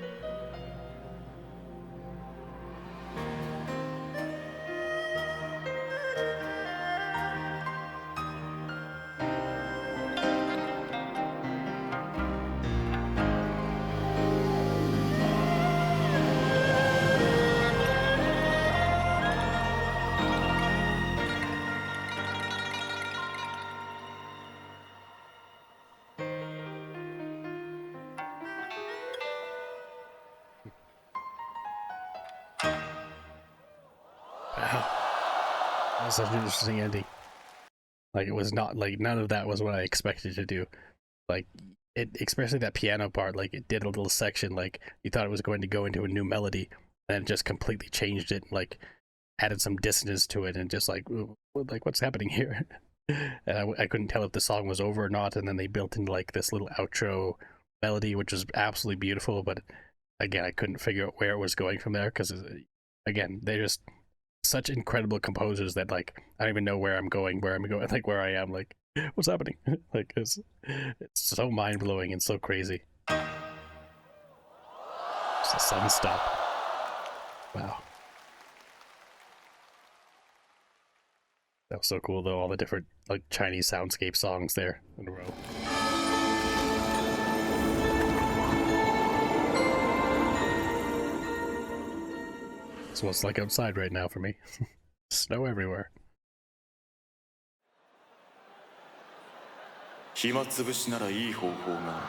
A: Wow. That was such an interesting ending. Like, it was not, like, none of that was what I expected to do. Like, it, especially that piano part, like, it did a little section, like, you thought it was going to go into a new melody, and it just completely changed it, like, added some dissonance to it, and just like what's happening here? And I couldn't tell if the song was over or not, and then they built in, like, this little outro melody, which was absolutely beautiful, but again, I couldn't figure out where it was going from there, because, again, they're just such incredible composers that, like, I don't even know where I'm going, like, where I am, like, what's happening? Like, it's so mind-blowing and so crazy. Just a sudden stop. Wow. That was so cool, though, all the different, like, Chinese soundscape songs there in a row. It's what it's like outside right now for me. Snow everywhere.
G: 暇つぶしならいい方法が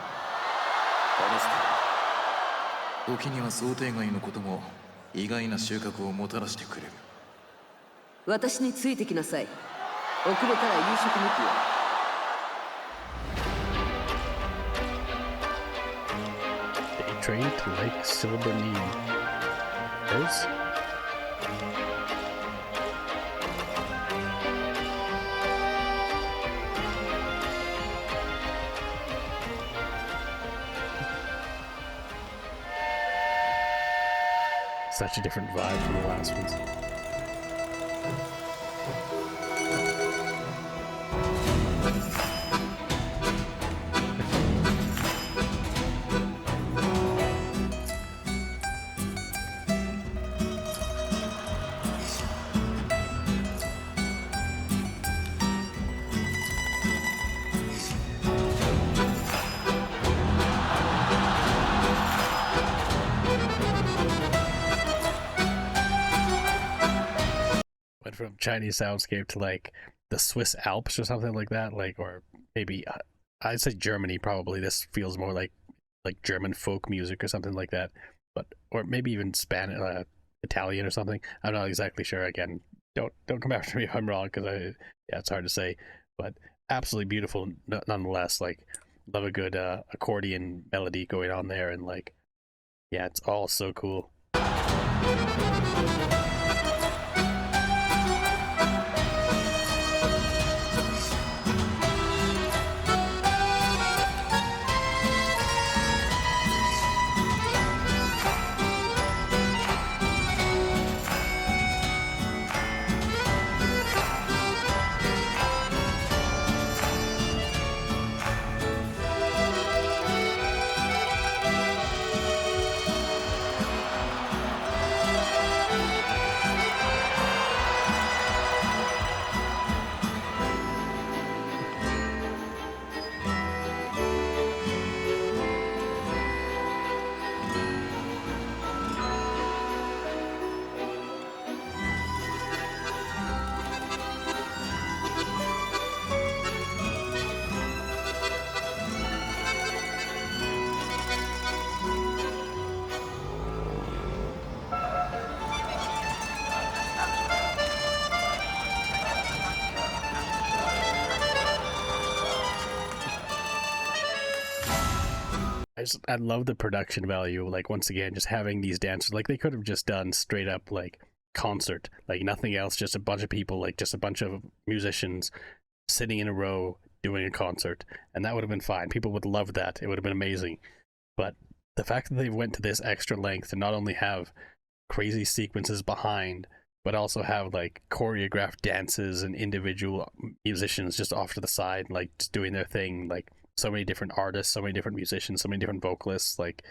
G: 試して時には想定外のことも意外な収穫をもたらしてくれる。
H: 私についてきなさい。遅れたら夕食抜きよ。
A: They trained to Lake Silbernherze. Such a different vibe from the last ones. Went from Chinese soundscape to, like, the Swiss Alps or something like that, like, or maybe I'd say Germany. Probably this feels more like German folk music or something like that, but or maybe even Spanish, Italian or something. I'm not exactly sure. Again, don't come after me if I'm wrong, because it's hard to say, but absolutely beautiful nonetheless. Like, love a good accordion melody going on there, and, like, yeah, it's all so cool. I love the production value. Like, once again, just having these dancers, like, they could have just done straight up, like, concert, like, nothing else, just a bunch of people, like, just a bunch of musicians sitting in a row doing a concert, and that would have been fine. People would love that. It would have been amazing. But the fact that they went to this extra length to not only have crazy sequences behind, but also have like choreographed dances and individual musicians just off to the side, like just doing their thing. Like so many different artists, so many different musicians, so many different vocalists. Like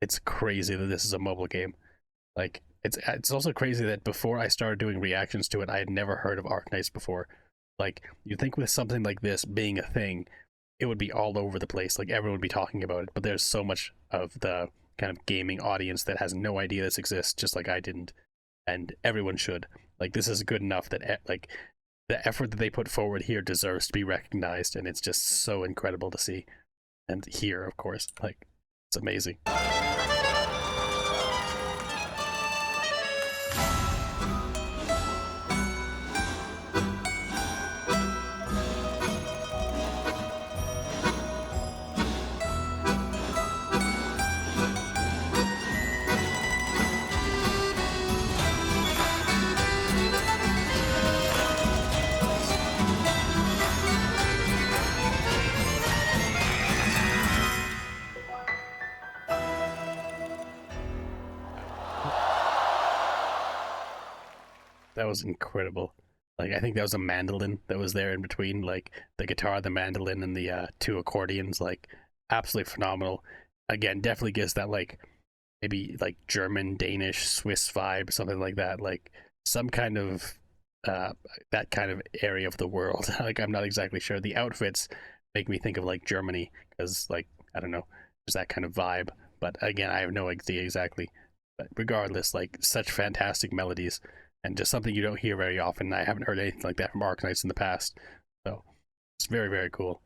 A: it's crazy that this is a mobile game. Like it's also crazy that before I started doing reactions to it, I had never heard of Arknights before. Like you'd think with something like this being a thing, it would be all over the place. Like everyone would be talking about it. But there's so much of the kind of gaming audience that has no idea this exists, just like I didn't. And everyone should. Like this is good enough that like the effort that they put forward here deserves to be recognized, and it's just so incredible to see and hear. Of course, like it's amazing. That was incredible. Like I think that was a mandolin that was there in between, like the guitar, the mandolin, and the two accordions. Like absolutely phenomenal. Again, definitely gives that like maybe like German, Danish, Swiss vibe, something like that. Like some kind of that kind of area of the world. Like I'm not exactly sure. The outfits make me think of like Germany because like I don't know, there's that kind of vibe. But again, I have no idea exactly. But regardless, like such fantastic melodies. And just something you don't hear very often. I haven't heard anything like that from Arknights in the past. So it's very, very cool.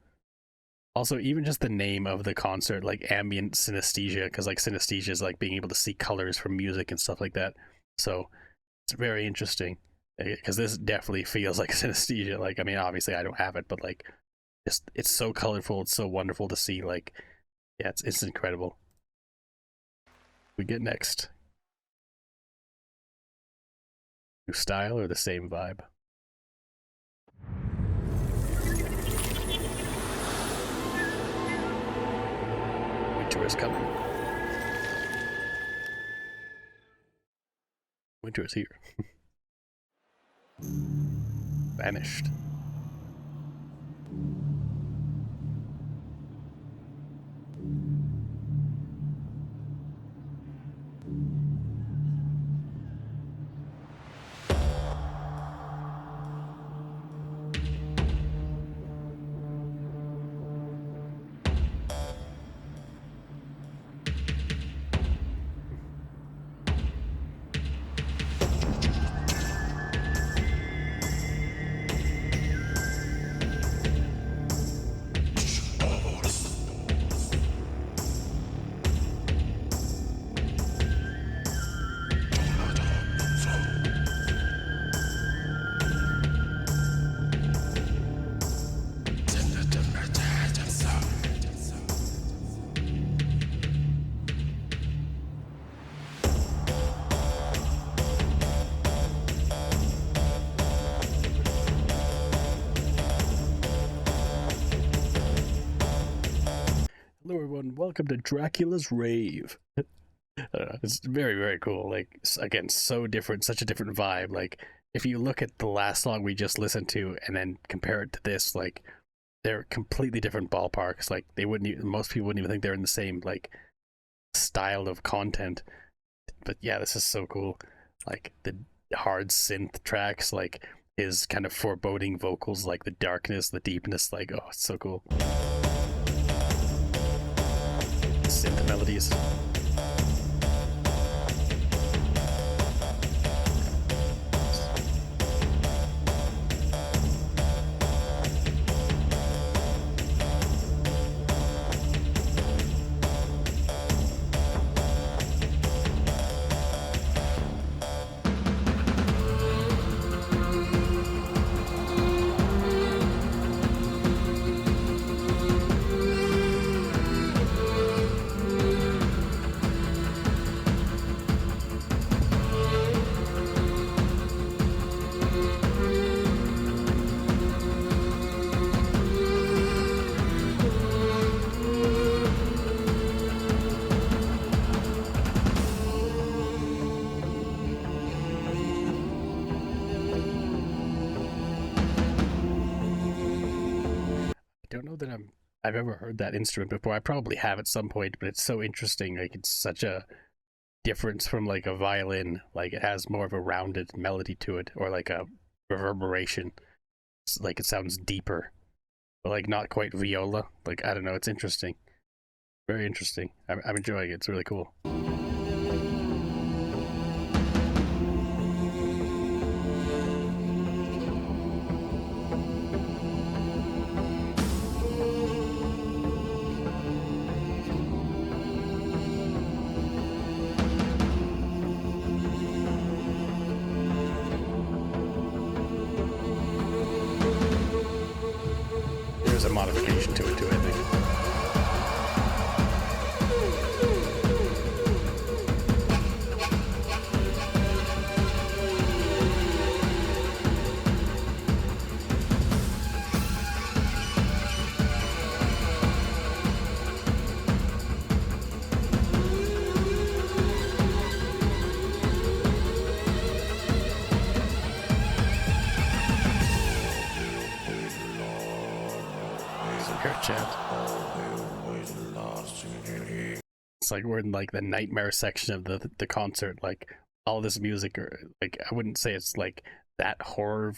A: Also, even just the name of the concert, like Ambience Synesthesia, because like synesthesia is like being able to see colors from music and stuff like that. So it's very interesting. Because this definitely feels like synesthesia. Like, I mean, obviously I don't have it, but like just it's so colorful, it's so wonderful to see. Like, yeah, it's incredible. We get next. New style or the same vibe? Winter is coming. Winter is here. Vanished. Hello everyone, welcome to Dracula's Rave. It's very, very cool. Like, again, so different, such a different vibe. Like, if you look at the last song we just listened to and then compare it to this, like, they're completely different ballparks. Like, they wouldn't even, most people wouldn't even think they're in the same, like, style of content. But yeah, this is so cool. Like, the hard synth tracks, like, his kind of foreboding vocals, like the darkness, the deepness, like, oh, it's so cool. Synth melodies. don't know that I've ever heard that instrument before. I probably have at some point, but it's so interesting. Like, it's such a difference from like a violin. Like, it has more of a rounded melody to it, or like a reverberation. It's like it sounds deeper, but like not quite viola. Like, I don't know. It's interesting. Very interesting. I'm enjoying it. It's really cool. There's a modification to it too, I think. Chant. It's like we're in like the nightmare section of the concert. Like, all this music, or like, I wouldn't say it's like that horror.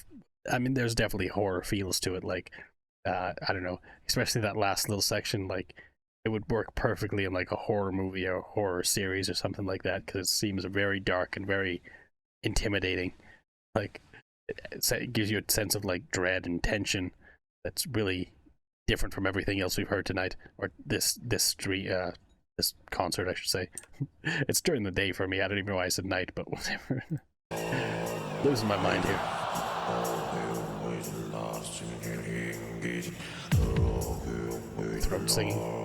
A: I mean, there's definitely horror feels to it. Like, I don't know, especially that last little section. Like, it would work perfectly in like a horror movie or horror series or something like that, because it seems very dark and very intimidating. Like, it gives you a sense of like dread and tension that's really different from everything else we've heard tonight, or this concert, I should say. It's during the day for me. I don't even know why I said night, but whatever. Losing my mind here. Throat singing.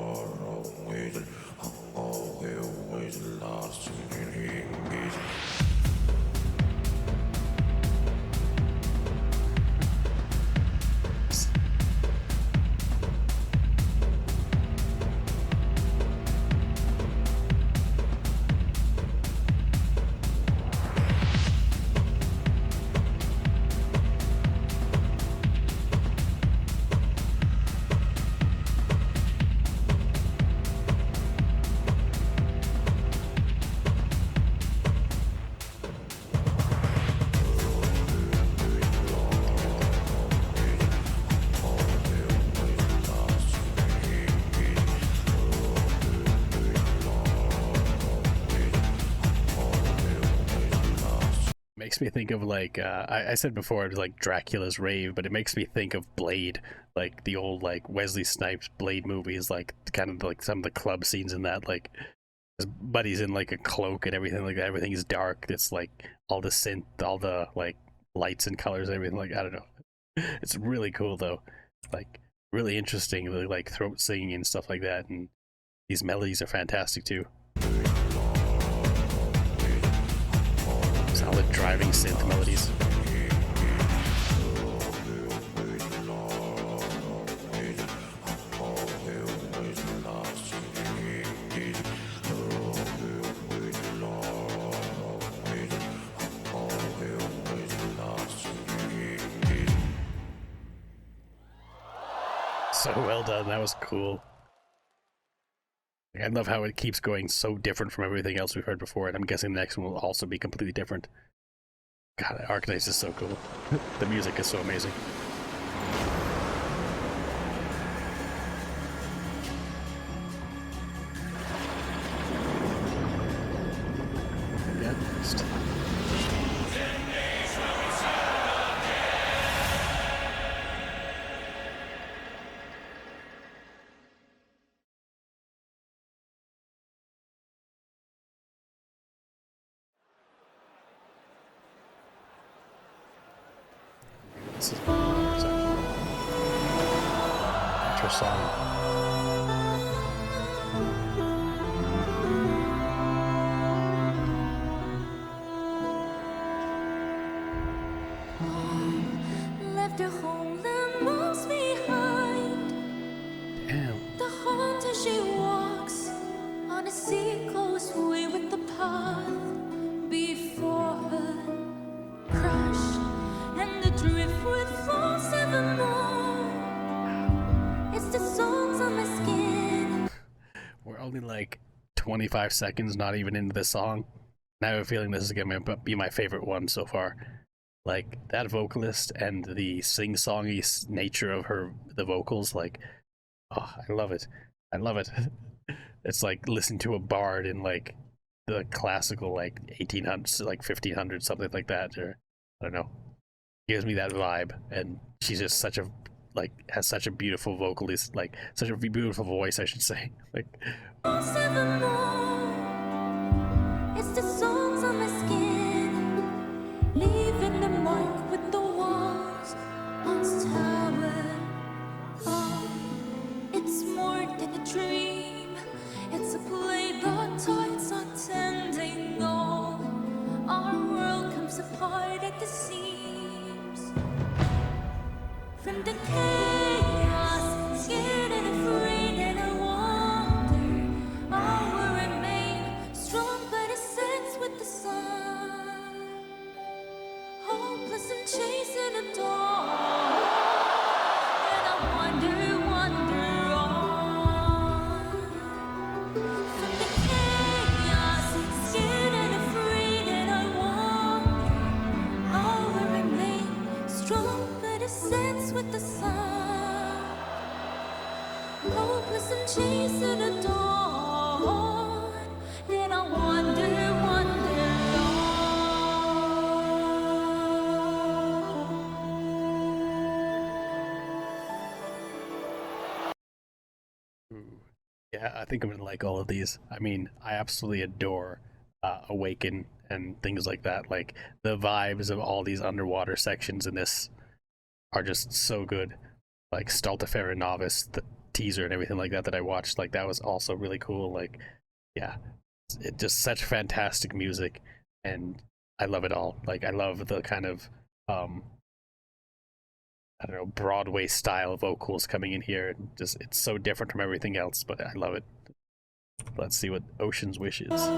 A: Makes me think of like I said before, it was like Dracula's Rave, but it makes me think of Blade, like the old like Wesley Snipes Blade movies, like kind of like some of the club scenes in that, like his buddy's in like a cloak and everything like that. Everything is dark. It's like all the synth, all the like lights and colors and everything. Like, I don't know. It's really cool though. Like, really interesting, really, like throat singing and stuff like that, and these melodies are fantastic too. Solid driving synth melodies. So well done. That was cool. I love how it keeps going so different from everything else we've heard before, and I'm guessing the next one will also be completely different. God, Arknights is so cool. The music is so amazing. Yeah, next. This is intro song.
D: Left her home the most behind.
A: Damn.
D: The haunt as she walks on a sea-coast way with the path before her crushed and the driftwood falls evermore. It's
A: 25 seconds, not even into the song. And I have a feeling this is gonna be my favorite one so far. Like, that vocalist and the sing-songy nature of the vocals, like, oh, I love it. I love it. It's like listening to a bard in like the classical like 1800s, like 1500s, something like that, or I don't know. Gives me that vibe, and she's just such a has such a beautiful vocalist, like such a beautiful voice, I should say. Like,
D: It's the songs on my skin, leaving the mark with the walls once towered. Oh, it's more than a dream. It's a play the tides are tending on. Our world comes apart at the seams. From the chaos, scared and afraid, and I wonder I will remain strong, but a sense with the sun. Hopeless and chasing a dawn, and I wonder on. From the chaos, scared and afraid, and I wonder I will remain strong, but a sense with the sun. Hopeless and chasing a dawn, and I wonder on.
A: yeah, I think I'm gonna like all of these. I mean, I absolutely adore Awaken and things like that. Like, the vibes of all these underwater sections in this are just so good. Like Stultifera Novice, the teaser and everything like that I watched, like that was also really cool. Like, yeah, it just such fantastic music, and I love it all. Like, I love the kind of I don't know, Broadway style vocals coming in here. Just, it's so different from everything else, but I love it. Let's see what Ocean's Wish is. That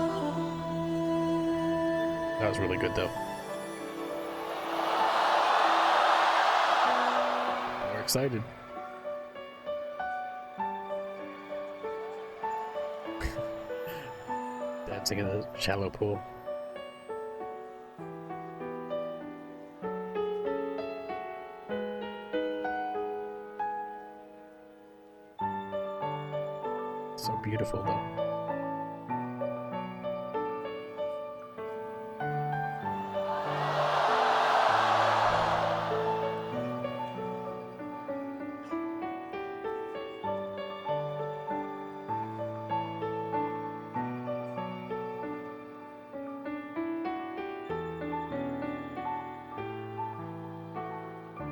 A: was really good though. We're excited. Dancing in the shallow pool. So beautiful though.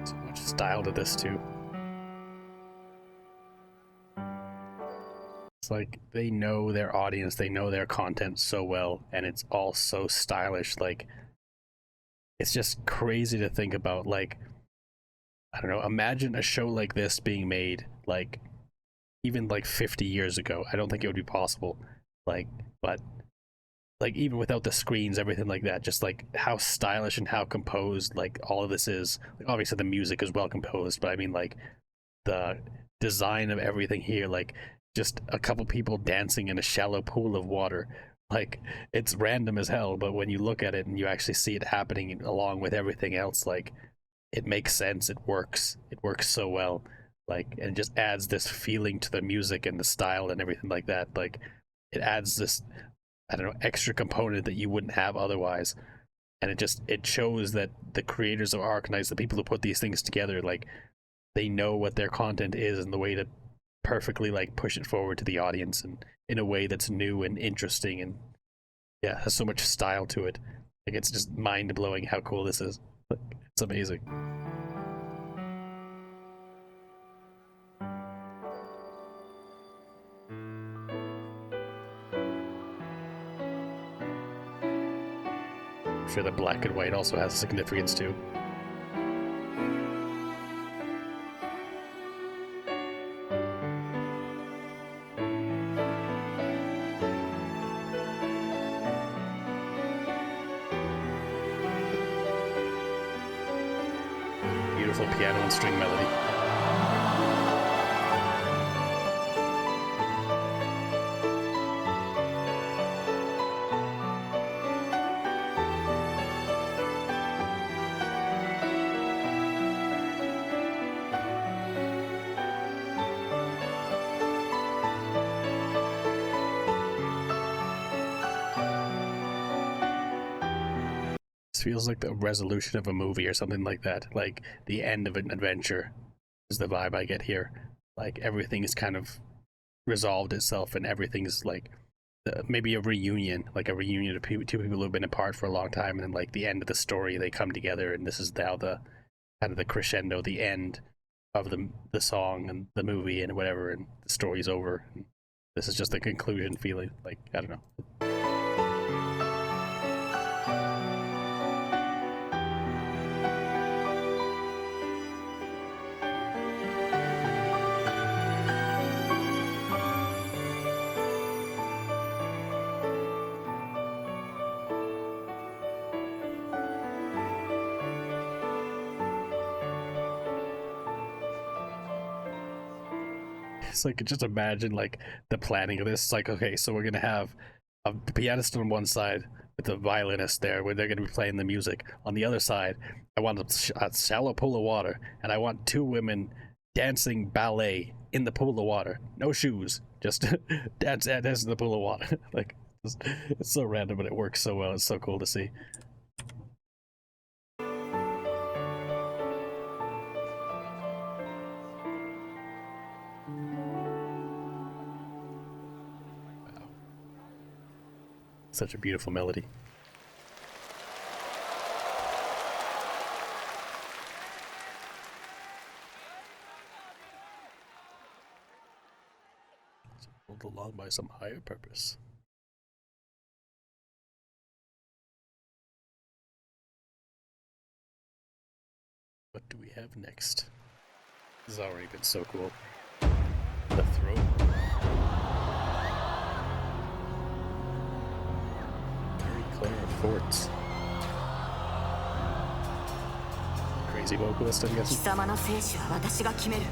A: So much style to this too. It's like they know their audience, they know their content so well, and it's all so stylish. Like, it's just crazy to think about. Like, I don't know, imagine a show like this being made like even like 50 years ago. I don't think it would be possible. Like, but like even without the screens, everything like that, just like how stylish and how composed like all of this is. Like, obviously the music is well composed, but I mean like the design of everything here, like just a couple people dancing in a shallow pool of water. Like, it's random as hell, but when you look at it and you actually see it happening along with everything else, like, it makes sense. It works so well. Like, and it just adds this feeling to the music and the style and everything like that. Like, it adds this, I don't know, extra component that you wouldn't have otherwise. And it shows that the creators of Arknights, the people who put these things together, like, they know what their content is and the way to perfectly like push it forward to the audience and in a way that's new and interesting, and yeah, has so much style to it. Like, it's just mind-blowing how cool this is. Like, it's amazing. I'm sure the black and white also has significance too. Beautiful piano and string melody. This feels like the resolution of a movie or something like that. Like the end of an adventure is the vibe I get here. Like everything is kind of resolved itself, and everything's like maybe a reunion, like a reunion of two people who've been apart for a long time, and then like the end of the story, they come together, and this is now the kind of the crescendo, the end of the song and the movie and whatever, and the story's over. And this is just the conclusion feeling. Like, I don't know. It's like, just imagine like the planning of this. It's like, okay, so we're gonna have a pianist on one side with a violinist there, where they're gonna be playing the music. On the other side, I want a shallow pool of water, and I want two women dancing ballet in the pool of water, no shoes, just dance in the pool of water. Like, it's so random, but it works so well. It's so cool to see. Such a beautiful melody. It's pulled along by some higher purpose. What do we have next? This has already been so cool. The throne. Forts. Crazy vocalist, I'm guessing.
F: 貴様の生死は私が決める。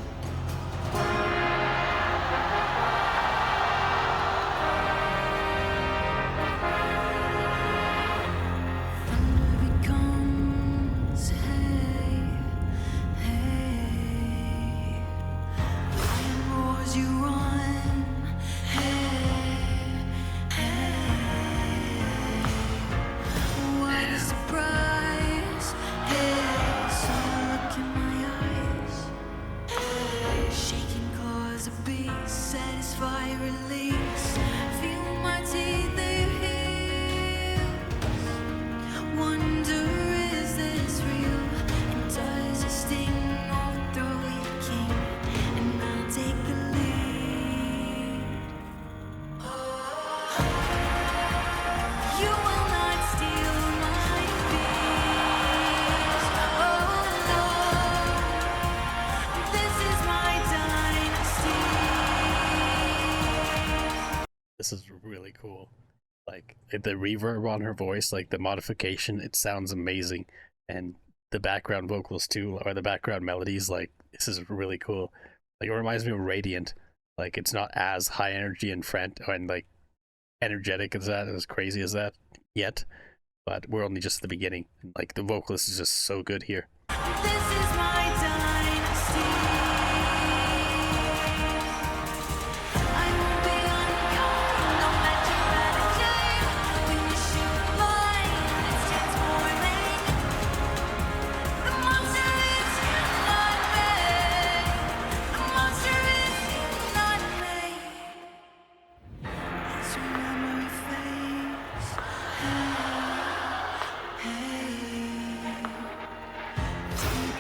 A: This is really cool. Like the reverb on her voice, like the modification, it sounds amazing. And the background vocals too, or the background melodies, like this is really cool. Like it reminds me of Radiant. Like it's not as high energy and like energetic as that, as crazy as that yet, but we're only just at the beginning. Like the vocalist is just so good here.
D: This is my dynasty.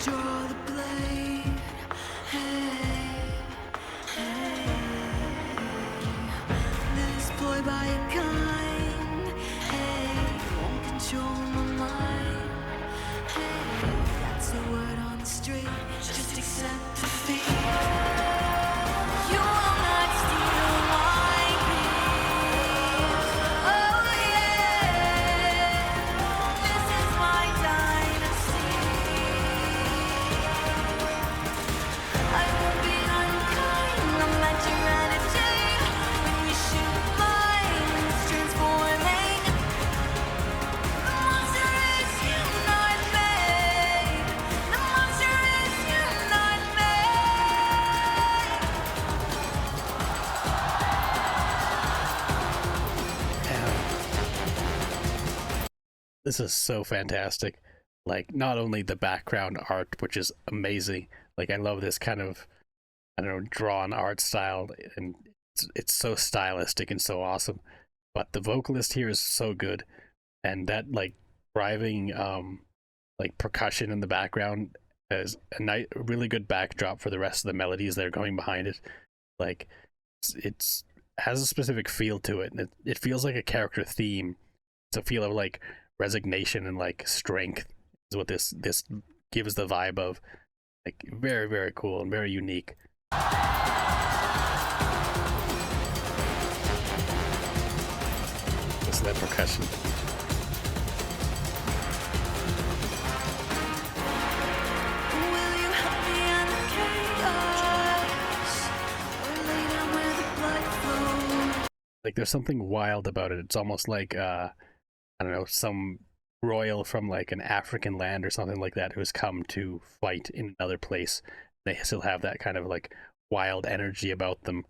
D: Draw the blade.
A: This is so fantastic. Like, not only the background art, which is amazing. Like, I love this kind of, I don't know, drawn art style, and it's so stylistic and so awesome. But the vocalist here is so good, and that like driving like percussion in the background is a really good backdrop for the rest of the melodies that are going behind it. Like, it's has a specific feel to it, and it feels like a character theme. It's a feel of like resignation and like strength is what this gives the vibe of. Like, very, very cool and very unique. Just that percussion. Like, there's something wild about it. It's almost like I don't know, some royal from like an African land or something like that who's come to fight in another place. They still have that kind of like wild energy about them,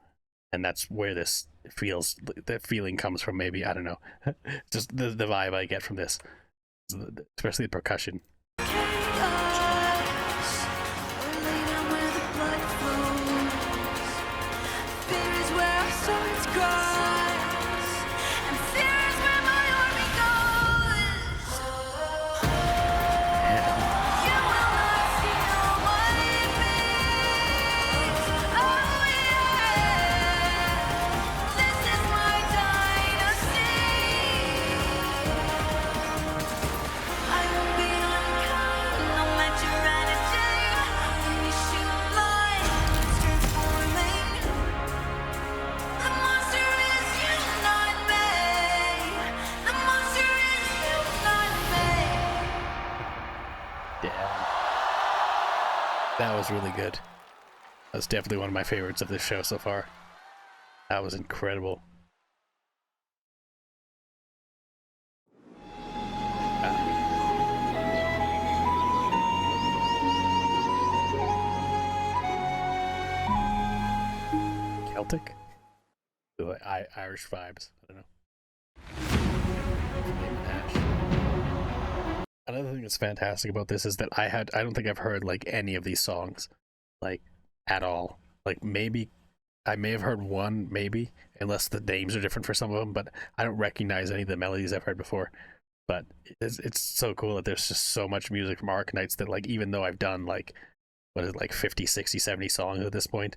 A: and that's where this feels, the feeling comes from. Maybe, I don't know, just the vibe I get from this, especially the percussion. That was really good. That's definitely one of my favorites of this show so far. That was incredible. Celtic? Irish vibes. I don't know. Another thing that's fantastic about this is that I don't think I've heard like any of these songs, like, at all. Like, maybe I may have heard one, maybe, unless the names are different for some of them, but I don't recognize any of the melodies I've heard before. But it's so cool that there's just so much music from Arknights that, like, even though I've done like, what is it, like 50, 60, 70 songs at this point,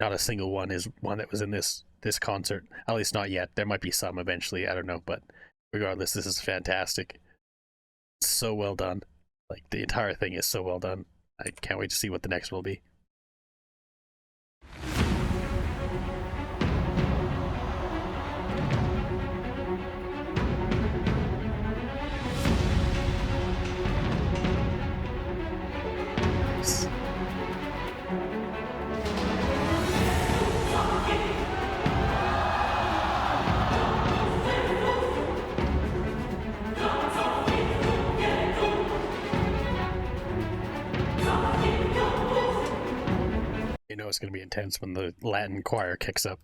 A: not a single one is one that was in this concert. At least not yet. There might be some eventually, I don't know, but regardless, this is fantastic. So well done. Like, the entire thing is so well done. I can't wait to see what the next will be. Nice. You know it's going to be intense when the Latin choir kicks up.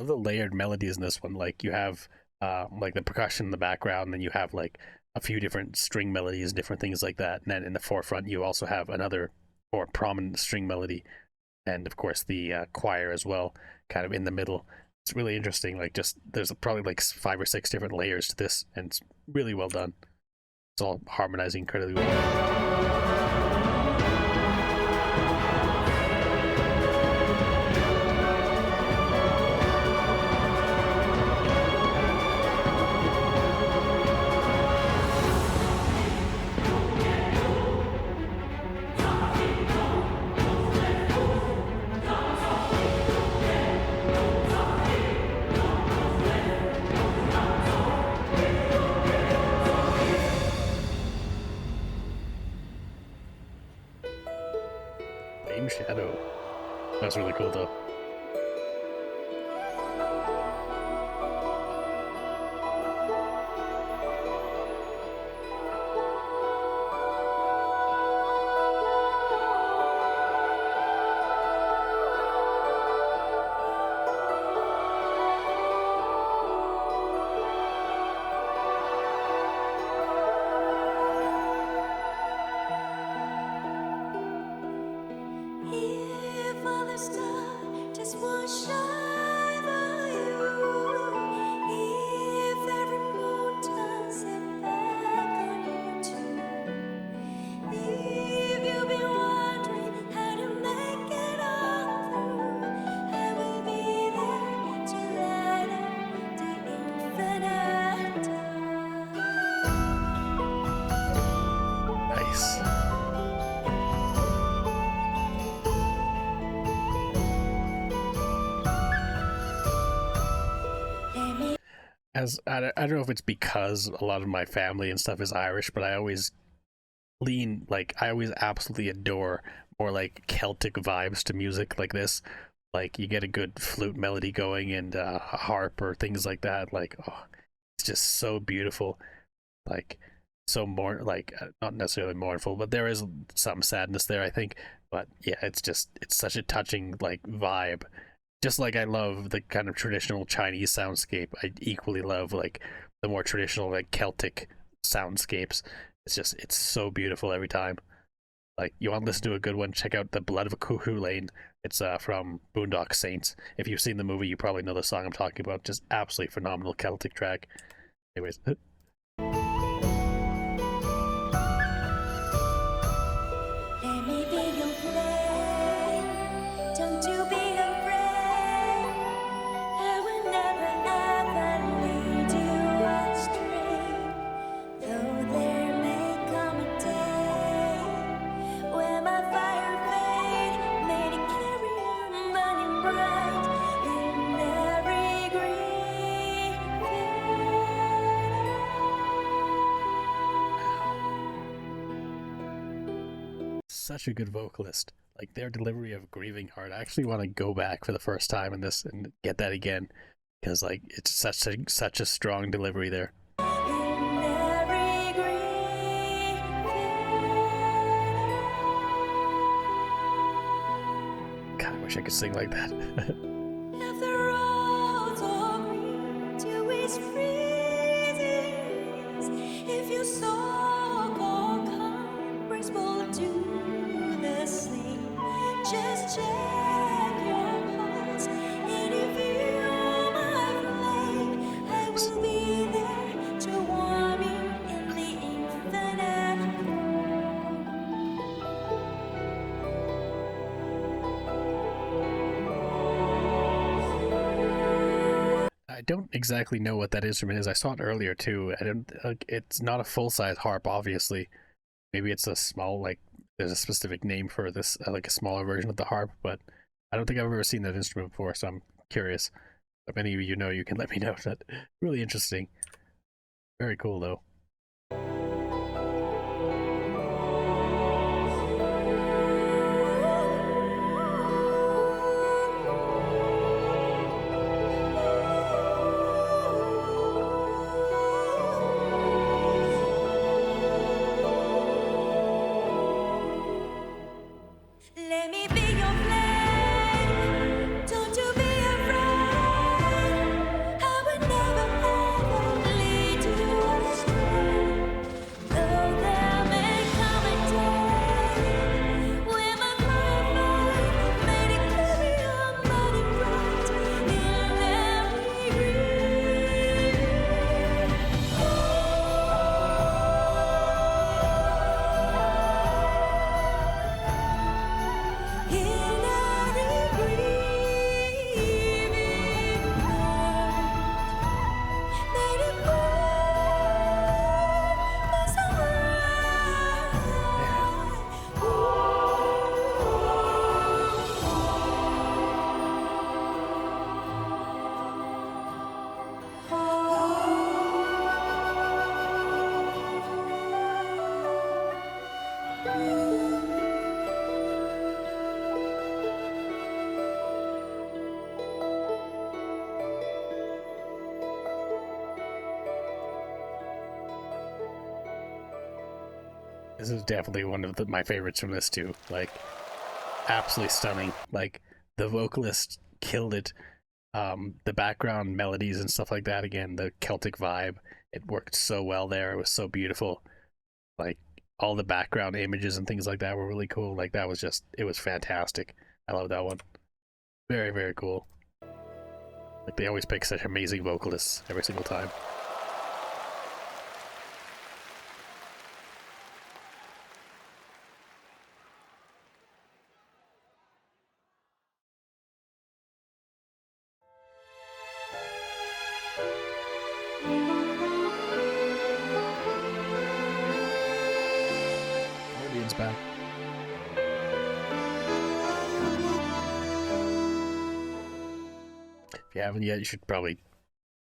A: The layered melodies in this one, like, you have like the percussion in the background, then you have like a few different string melodies and different things like that, and then in the forefront you also have another more prominent string melody, and of course the choir as well, kind of in the middle. It's really interesting. Like, just there's probably like 5 or 6 different layers to this, and it's really well done. It's all harmonizing incredibly well. That's really cool though.
D: If all the stars just won't shine for you, if every moon turns it back on you too, if you've been wondering how to make it all through, I will be there to light up the infinite dark.
A: Nice. As I don't know if it's because a lot of my family and stuff is Irish, but I always I always absolutely adore more like Celtic vibes to music like this. Like you get a good flute melody going and a harp or things like that. Like, oh, it's just so beautiful. Like so more like not necessarily mournful, but there is some sadness there, I think. But yeah, it's such a touching like vibe. Just like I love the kind of traditional Chinese soundscape, I equally love like the more traditional like Celtic soundscapes. It's so beautiful every time. Like you want to listen to a good one, check out The Blood of a Cuckoo Lane. It's from Boondock Saints. If you've seen the movie, you probably know the song I'm talking about. Just absolutely phenomenal Celtic track. Anyways.
D: Let me be your flame. Don't you be afraid. I will never ever lead you astray. Though there may come a day where my fire fade, made it carry on burning bright in every green
A: Such a good vocalist. Like their delivery of Grieving Heart. I actually want to go back for the first time in this and get that again. Because like it's such a strong delivery there. God, I wish I could sing like that.
D: If the roads are green to its freezing, if you soak or come, graceful to the sea, just check your pulse, and if you are my flame, I will be there to warm you in the infinite cold.
A: I don't exactly know what that instrument is. I saw it earlier too. I don't. It's not a full size harp, obviously. Maybe it's a small like. There's a specific name for this, like a smaller version of the harp, but I don't think I've ever seen that instrument before. So I'm curious. If any of you know, you can let me know. That really interesting. Very cool though.
D: Let me be your flame. Don't you be afraid. I will never ever lead you astray.
A: This is definitely one of my favorites from this too. Like, absolutely stunning. Like, the vocalist killed it. The background melodies and stuff like that, again, the Celtic vibe, it worked so well there. It was so beautiful. Like, all the background images and things like that were really cool. Like, that was just, it was fantastic. I love that one. Very, very cool. Like, they always pick such amazing vocalists every single time. Back. If you haven't yet, you should probably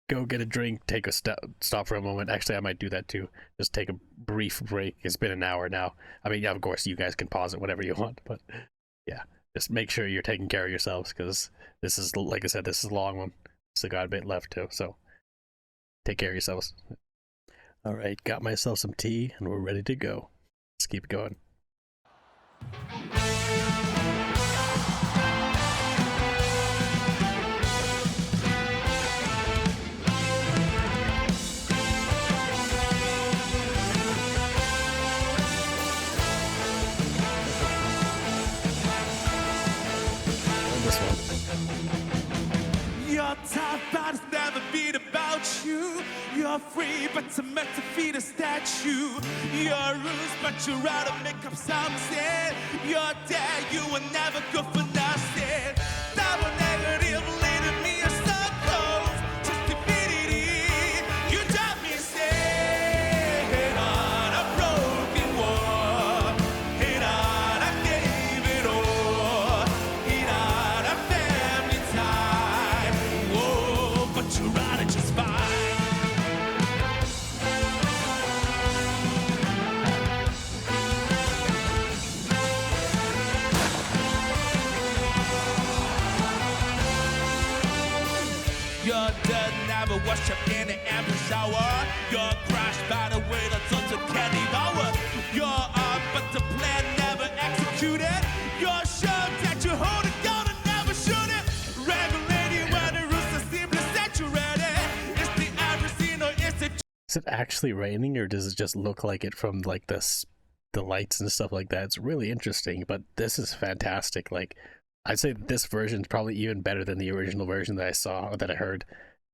A: go get a drink, take a stop for a moment. Actually, I might do that too. Just take a brief break. It's been an hour now. I mean, of course, you guys can pause it whenever you want, but yeah, just make sure you're taking care of yourselves, because this is, like I said, this is a long one. Still got a bit left too, so take care of yourselves. All right, got myself some tea, and we're ready to go. Let's keep it going.
I: Your top body's never been about you. You're free, but it's meant to feed a statue. You're rules, but you're out to make up something. You're dead, you will never go for nothing. Double negative, leading me a so close. Just stupidity, you drive me insane. Hit on a broken wall. Hit on, I gave it all. Hit on a family time. Whoa, but you're on it just fine. You're dead, never wash up in the amber shower. You're crashed by the weight of tons of candy power. You're up, but the plan never executed. You're sure that you hold a gun and never shoot it. Regulating when the rooster simply saturated. It's the average scene, or is it?
A: Is it actually raining, or does it just look like it from like the lights and stuff like that? It's really interesting, but this is fantastic. Like, I'd say this version is probably even better than the original version that I saw, or that I heard.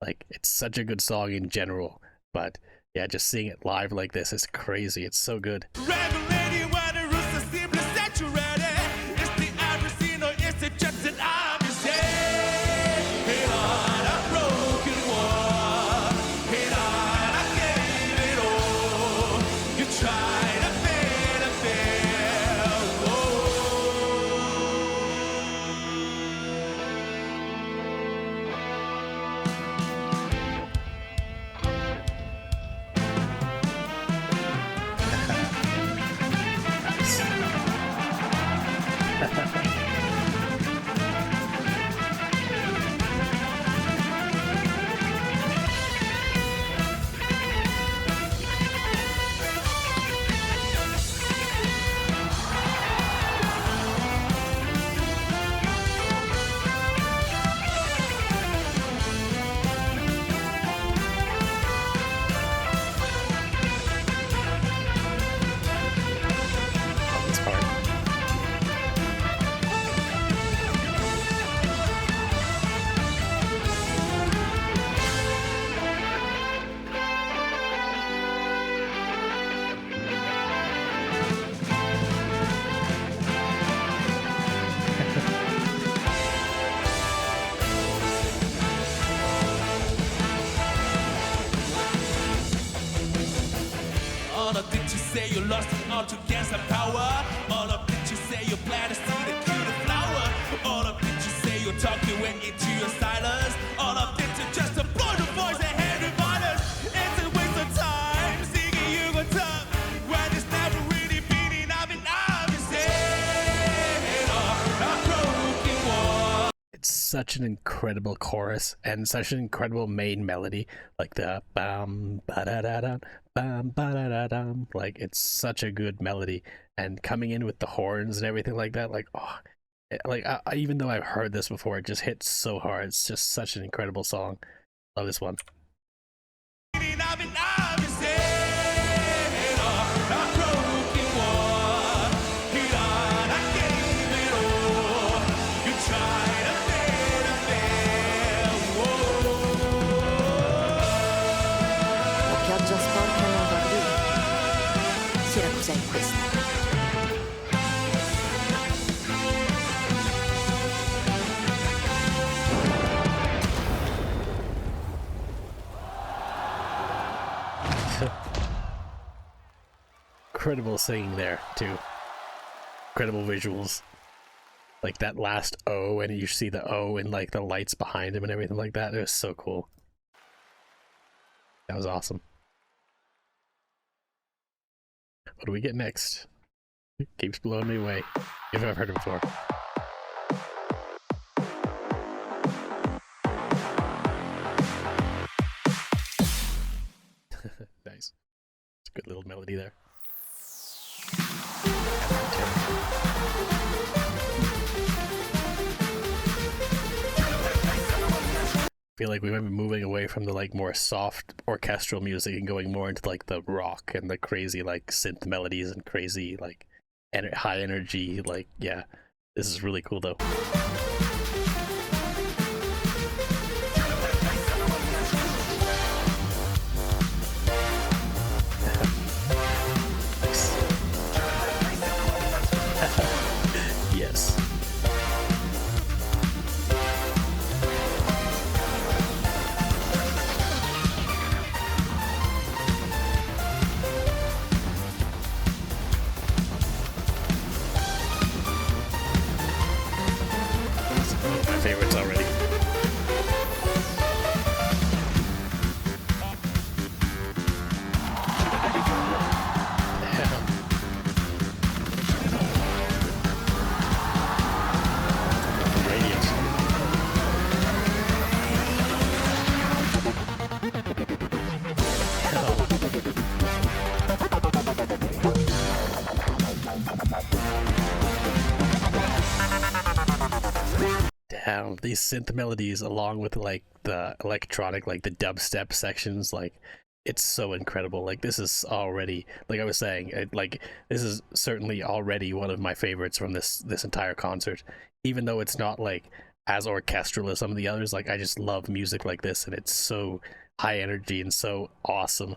A: Like, it's such a good song in general, but yeah, just seeing it live like this is crazy. It's so good.
I: Regulating when the rooster simply saturated. It's the average scene, or is it just an obvious day? Hit on a broken wall. Hit on, I gave it all. You try to fade a fail.
A: This part.
I: All of did you say you lost it all to cancer power? All of did you say you plan to see the cute flower? All of did you say you talk your way into your silence? All of did you just avoid the voice and hand reminders? It's a waste of time singing you go tough when it's never really been enough and obvious. Hit on a broken wall.
A: It's such an incredible chorus and such an incredible main melody, like the bam ba da da da bam ba da da dum. Like it's such a good melody, and coming in with the horns and everything like that, like oh, like I, even though I've heard this before, it just hits so hard. It's just such an incredible song. Love this one. Incredible singing there too. Incredible visuals. Like that last O, and you see the O and like the lights behind him and everything like that. It was so cool. That was awesome. What do we get next? It keeps blowing me away. If I've heard it before. Nice. It's a good little melody there. I feel like we might be moving away from the like more soft orchestral music and going more into like the rock and the crazy like synth melodies and crazy like high energy. Like, yeah, this is really cool though. Yes. Favorites already. These synth melodies along with like the electronic, like the dubstep sections, like it's so incredible. Like this is already, like I was saying, like this is certainly already one of my favorites from this entire concert, even though it's not like as orchestral as some of the others. Like I just love music like this, and it's so high energy and so awesome.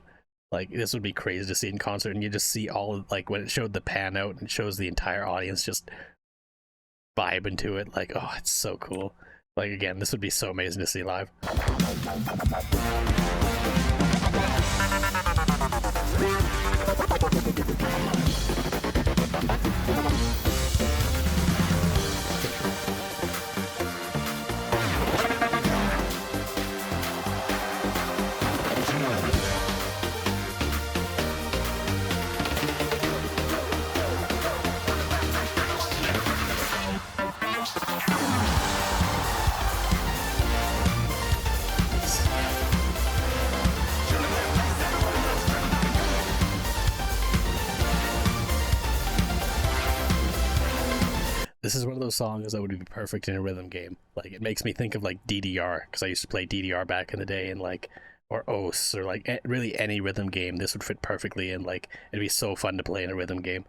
A: Like this would be crazy to see in concert, and you just see all like when it showed the pan out and shows the entire audience just vibing to it. Like, oh, it's so cool. Like again, this would be so amazing to see live. This is one of those songs that would be perfect in a rhythm game. Like it makes me think of like DDR, because I used to play DDR back in the day, and like, or OS, or like really any rhythm game. This would fit perfectly, and like it'd be so fun to play in a rhythm game.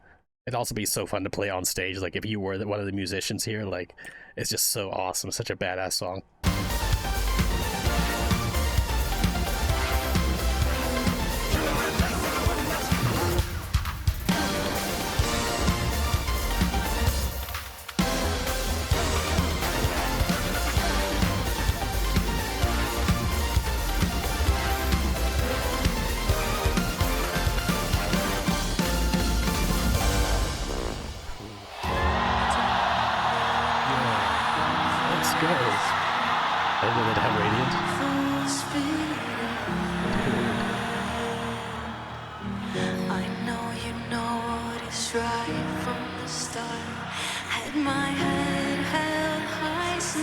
A: It'd also be so fun to play on stage. Like if you were one of the musicians here, like it's just so awesome. Such a badass song.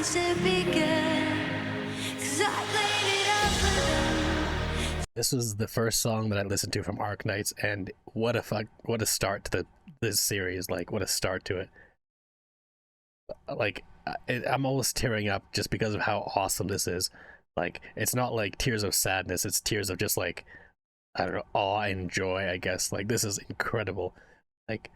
D: since the beginning, 'cause I laid it out for them.
A: This was the first song that I listened to from Arknights, and what a start to this series. Like, what a start to it. Like, I'm almost tearing up just because of how awesome this is. Like, it's not like tears of sadness, it's tears of just like, I don't know, awe and joy, I guess. Like, this is incredible. Like,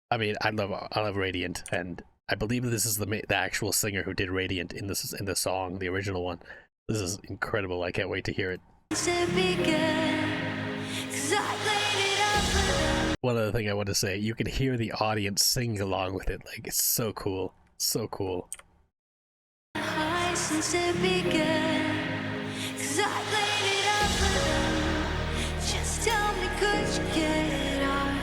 A: I mean, I love Radiant, and I believe this is the actual singer who did Radiant in the song, the original one. This is incredible. I can't wait to hear it. One other thing I want to say, you can hear the audience sing along with it. Like, it's so cool. So cool.
D: Since the beginning, 'cause I laid it out for them. Just tell me, could you get it on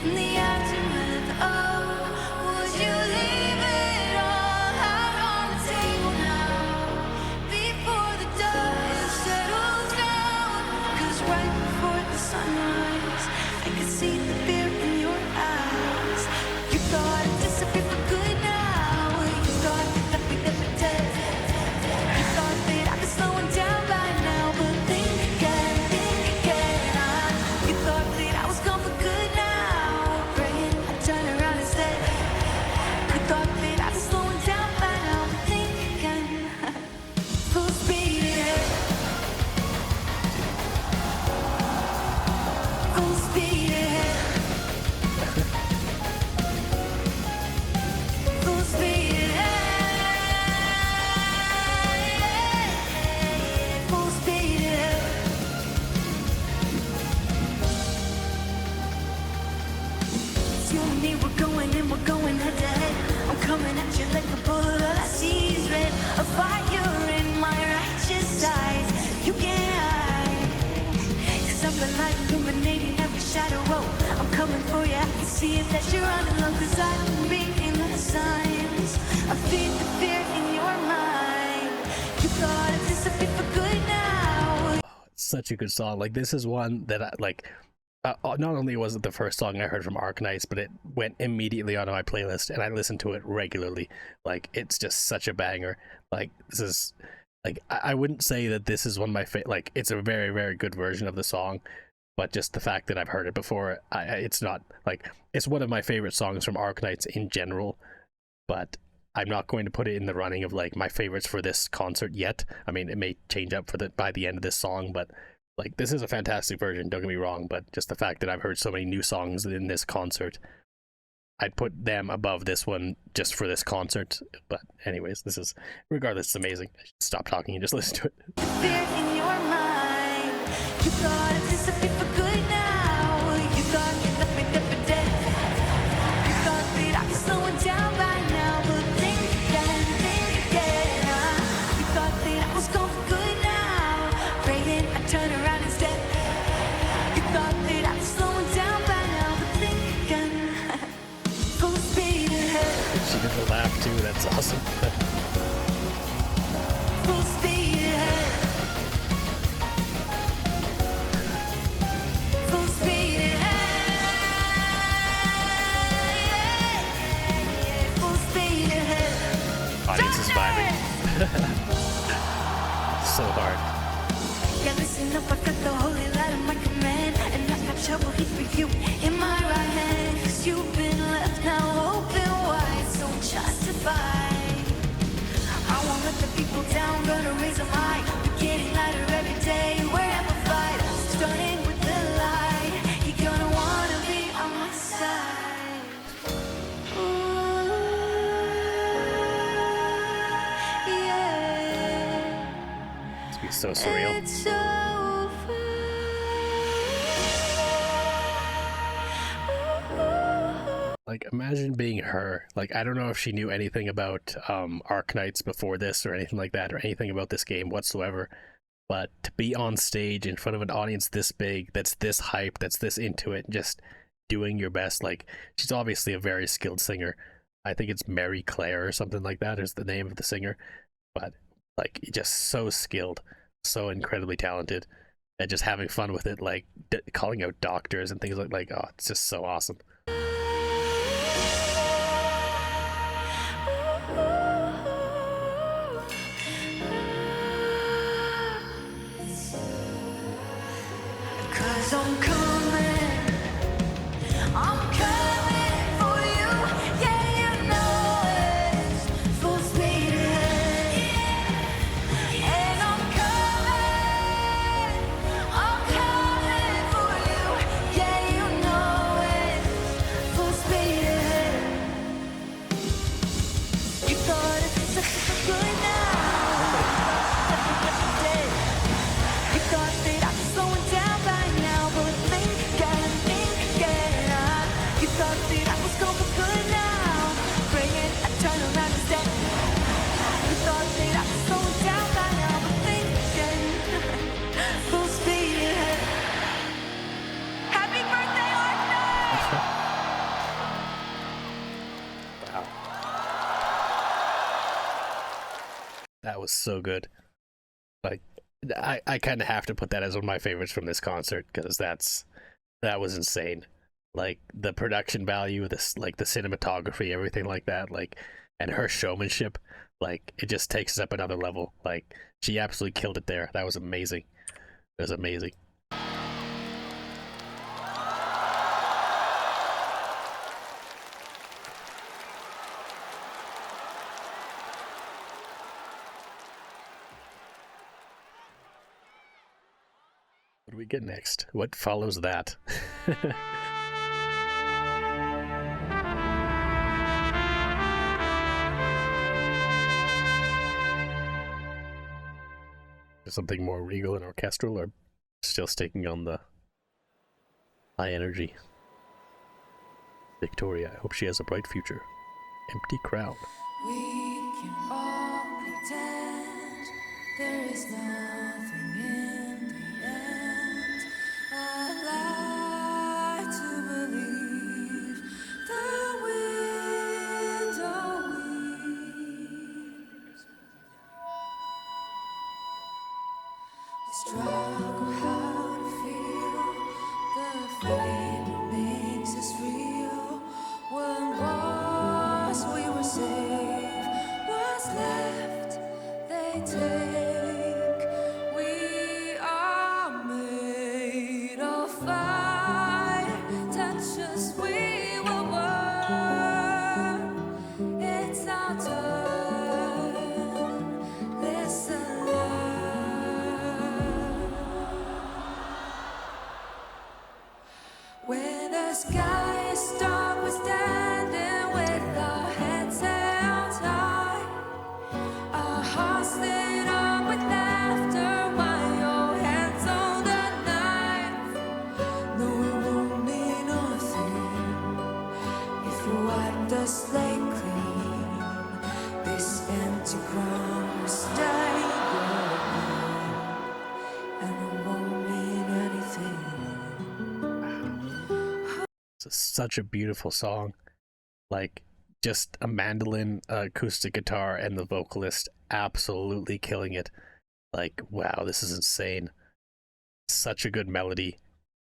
D: in the aftermath? Oh, would you leave it all out on the table now before the dust settles down? 'Cause right before the sunrise, I could see the fear in your eyes. You thought I'd disappear for good now. You thought that we'd never dead. You thought that I'd be slowing down by now, but think again. You thought that I was gone for good now. Praying I'd turn around instead. You thought that I'd be slowing down by now, but think again. Full speed ahead. Full speed ahead. Full speed ahead. Full speed ahead. It's you and me, we're going head to head. I'm coming at you like a bullet, all I see is red. A fire in my righteous eyes. You can't hide. 'Cause I'm the light illuminating every shadow. Oh, I'm coming for you. I can see it that you're running low. 'Cause I'm reading the signs. I feed the fear in your mind. You thought I'd disappear for good now.
A: It's such a good song. Like, this is one that I like. Not only was it the first song I heard from Arknights, but it went immediately onto my playlist, and I listened to it regularly. Like, it's just such a banger. Like, this is like, I wouldn't say that this is one of my like, it's a very, very good version of the song, but just the fact that I've heard it before, it's not like, it's one of my favorite songs from Arknights in general. But I'm not going to put it in the running of like my favorites for this concert yet. I mean, it may change up for by the end of this song, but like, this is a fantastic version, don't get me wrong, but just the fact that I've heard so many new songs in this concert, I'd put them above this one just for this concert. But anyways, this is, regardless, it's amazing. I should stop talking and just listen to it.
D: Fear in your mind. You thought I'd disappear for good now. You thought you'd left me there for dead. You thought that I'd be slowing down by now, but think again. You thought that I was gone for good now. Praying I'd turn around instead. You thought that I'd be slowing down by now, but think again. Full speed ahead.
A: She did the laugh too, that's awesome.
D: Full speed ahead. Full speed ahead. Full speed ahead.
A: Audience is vibing. So hard.
D: Yeah, listen up, I've got the holy light of my command, and I've got trouble here for you in my right hand. 'Cause you've been left now open wide, so justified. I won't let the people down, gonna raise them high. We're getting lighter every day, we're amplified. Starting with the light, you're gonna wanna be on my side. Ooh, yeah.
A: It's be so surreal.
D: It's over.
A: Like, imagine being her. Like, I don't know if she knew anything about Arknights before this or anything like that, or anything about this game whatsoever, but to be on stage in front of an audience this big, that's this hype, that's this into it, just doing your best. Like, she's obviously a very skilled singer. I think it's Mary Claire or something like that is the name of the singer, but like, just so skilled, so incredibly talented, and just having fun with it, like calling out doctors and things like oh, it's just so awesome. That was so good. Like, I kind of have to put that as one of my favorites from this concert, because that was insane. Like, the production value, this, like, the cinematography, everything like that, like, and her showmanship, like, it just takes us up another level. Like, she absolutely killed it there. That was amazing. It was amazing. What do we get next? What follows that? Something more regal and orchestral, or still sticking on the high energy? Victoria, I hope she has a bright future. Empty crowd.
D: We can all pretend there is nothing in the end. I like to believe the window weeps. We struggle how to feel the fate that makes us real. When once we were safe, what's left they take. We are made of fire, touch us, we will burn. It's our turn, listen, learn. When the sky is dark, we're standing with our heads held high, our hearts lit up with laughter while your hands on the knife. No, it won't mean nothing if you wipe the slate clean. This empty ground will stay your own, and it won't mean anything.
A: It's such a beautiful song. Like, just a mandolin, acoustic guitar, and the vocalist absolutely killing it. Like, wow, this is insane. Such a good melody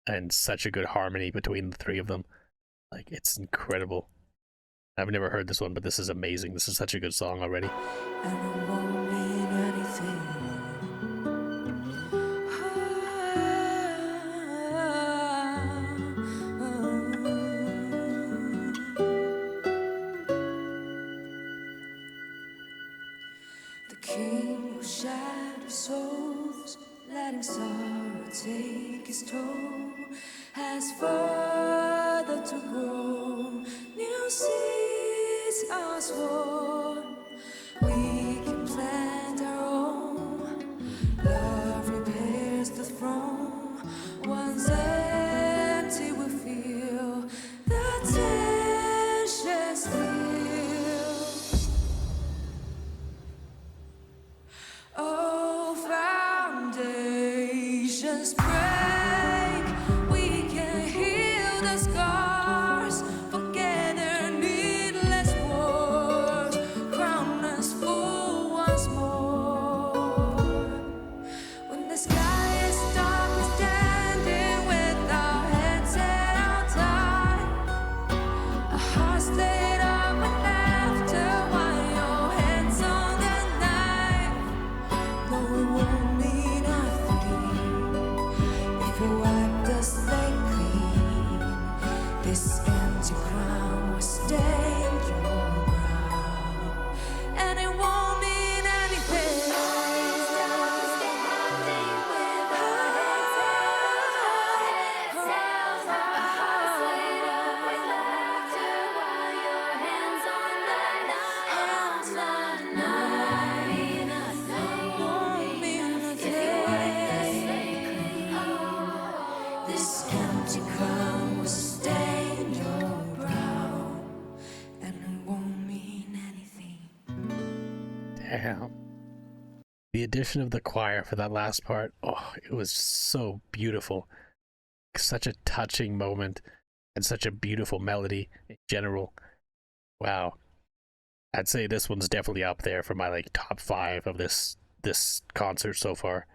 A: and such a good harmony between the three of them. Like, it's incredible. I've never heard this one, but this is amazing. This is such a good song already.
D: And it won't mean anything. The king will shatter souls, letting sorrow take his toll, has further to grow. New seas are sworn. We can plant our own. Love repairs the throne. Once empty, we feel the tension still. Oh, foundations break. We can heal the scars. Forget their needless wars. Crown us full.
A: The addition of the choir for that last part, oh, it was so beautiful. Such a touching moment and such a beautiful melody in general. Wow. I'd say this one's definitely up there for my like top 5 of this concert so far.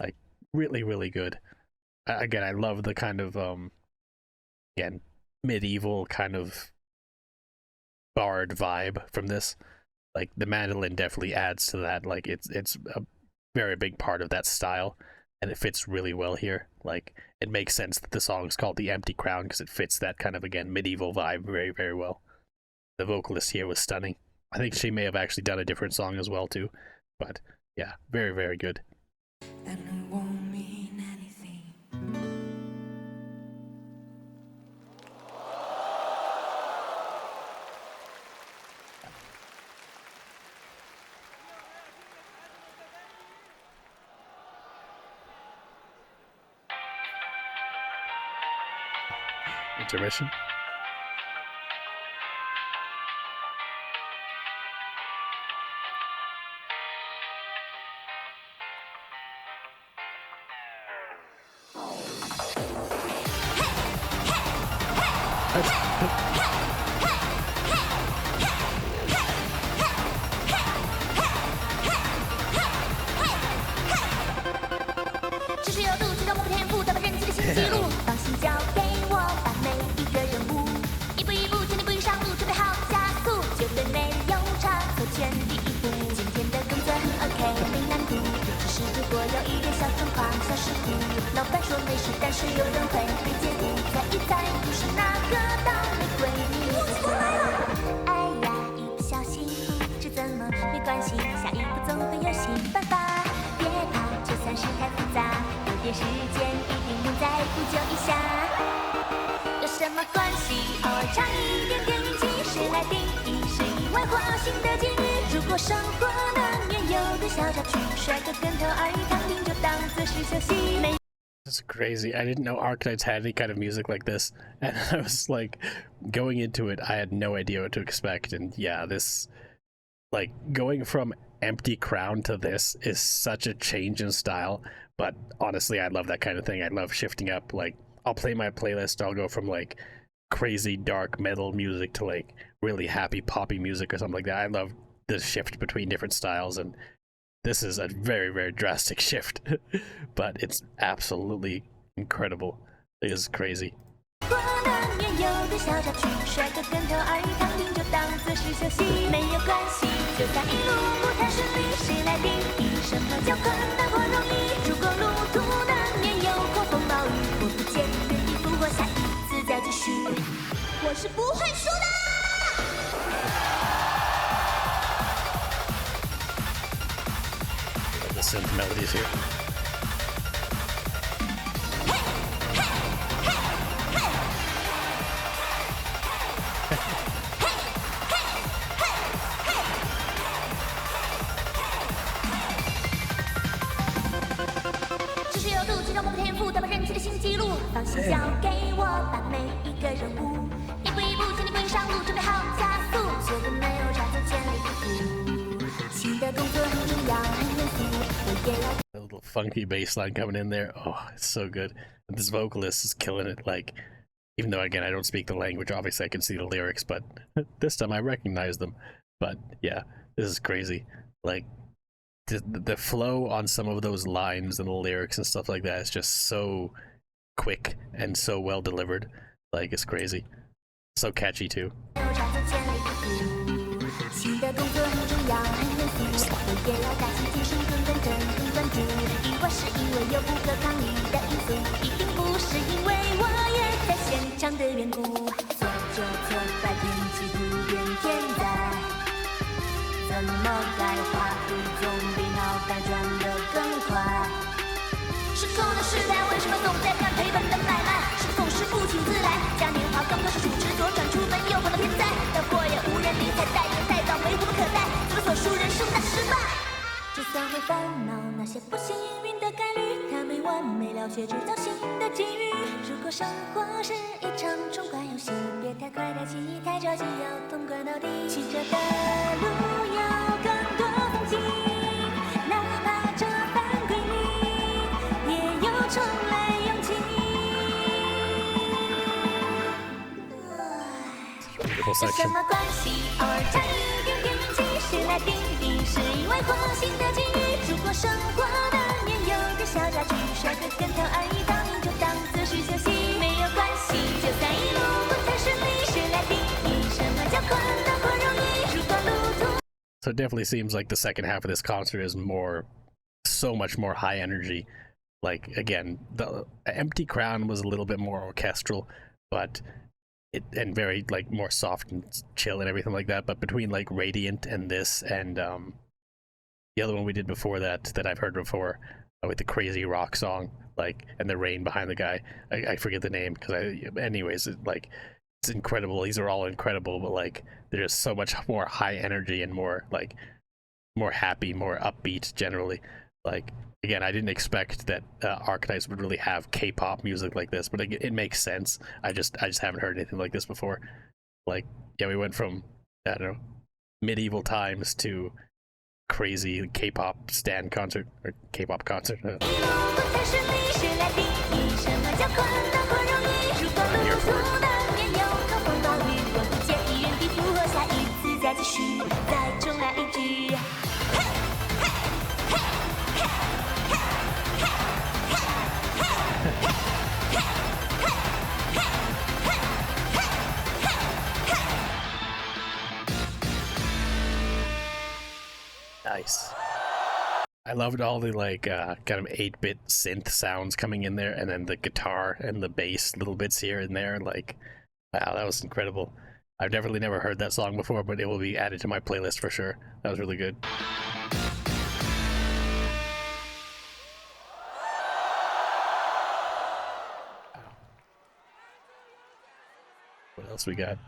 A: Like really, really good. Again, I love the kind of again, medieval kind of bard vibe from this. Like the mandolin definitely adds to that. Like it's a very big part of that style, and it fits really well here. Like it makes sense that the song's called The Empty Crown because it fits that kind of, again, medieval vibe very, very well. The vocalist here was stunning. I think she may have actually done a different song as well too, but yeah, very, very good.
D: And it won't mean anything.
A: Intermission. That's
C: 只是有路，知道我不天赋，打败人气的新纪录。放心交给我，把每一个任务一步一步坚定不移上路，准备好加速，绝对没有差错，全第一步。今天的工作很 OK， 没难度，只是如果有一点小状况、小失误，老板说没事，但是有人会被解读，猜一猜不是哪个倒霉鬼，你死了。哎呀，一不小心不知怎么，没关系，下一步总会有新办法。别怕，就算是太复杂，有点时间一定能再补救一下。有什么关系？偶尔差一点点运气，谁来定义是意外或新的机遇？如果生活难免有个小插曲，摔个跟头而已，躺平就当作是休息。
A: It's crazy. I didn't know Arknights had any kind of music like this, and I was like, going into it, I had no idea what to expect, and yeah, this, like, going from Empty Crown to this is such a change in style, but honestly, I love that kind of thing. I love shifting up. Like, I'll play my playlist, I'll go from, like, crazy dark metal music to, like, really happy poppy music or something like that. I love the shift between different styles, and this is a very, very drastic shift, but it's absolutely incredible. It is crazy.
C: 我难免有个小插曲，摔个跟头而已，躺平就当作是休息，没有关系。就算一路不太顺利，谁来定义什么叫困难或容易？如果路途难免有狂风暴雨，我不介意原地复活，下一次再继续。我是不会输的。
A: The synth melodies here. A little funky bass line coming in there. Oh, it's so good. And this vocalist is killing it. Like, even though, again, I don't speak the language, obviously I can see the lyrics, but this time I recognize them. But yeah, this is crazy. Like, the flow on some of those lines and the lyrics and stuff like that is just so quick and so well delivered. Like, it's crazy. So catchy too. 新的工作很重要，很严肃，我也要打起精神，更认真，更专注。意外是因为有不可抗力的因素，一定不是因为我也在现场的缘故。错就错在天气突变天灾，怎么改话题总比脑袋转得更快。失控的时代为什么总在看赔本的买卖？是总是不请自来，嘉年华刚刚是主持左转出门右跑的偏在，但我也无人理睬，待人待到没无可待，怎么所述人生大失败？就算会烦恼那些不幸运的概率，它没完没了却制造新的机遇。如果生活是一场冲关游戏，别太快太急，太着急要通关到底。曲折的路有更多风景，哪怕 beautiful section. So it definitely seems like the second half of this concert is so much more high energy. Like, again, the Empty Crown was a little bit more orchestral, but and very like more soft and chill and everything like that. But between like Radiant and this and the other one we did before that I've heard before, with the crazy rock song, like, and the rain behind the guy, I forget the name anyways, it's incredible. These are all incredible, but like there's so much more high energy and more happy, more upbeat generally. Like, again, I didn't expect that Arknights would really have K-pop music like this, but it makes sense. I just haven't heard anything like this before. Like, yeah, we went from, I don't know, medieval times to crazy K-pop stand concert or K-pop concert. I'm here for it. Nice. I loved all the like kind of 8-bit synth sounds coming in there, and then the guitar and the bass little bits here and there. Like, wow, that was incredible. I've definitely never heard that song before, but it will be added to my playlist for sure. That was really good. What else we got?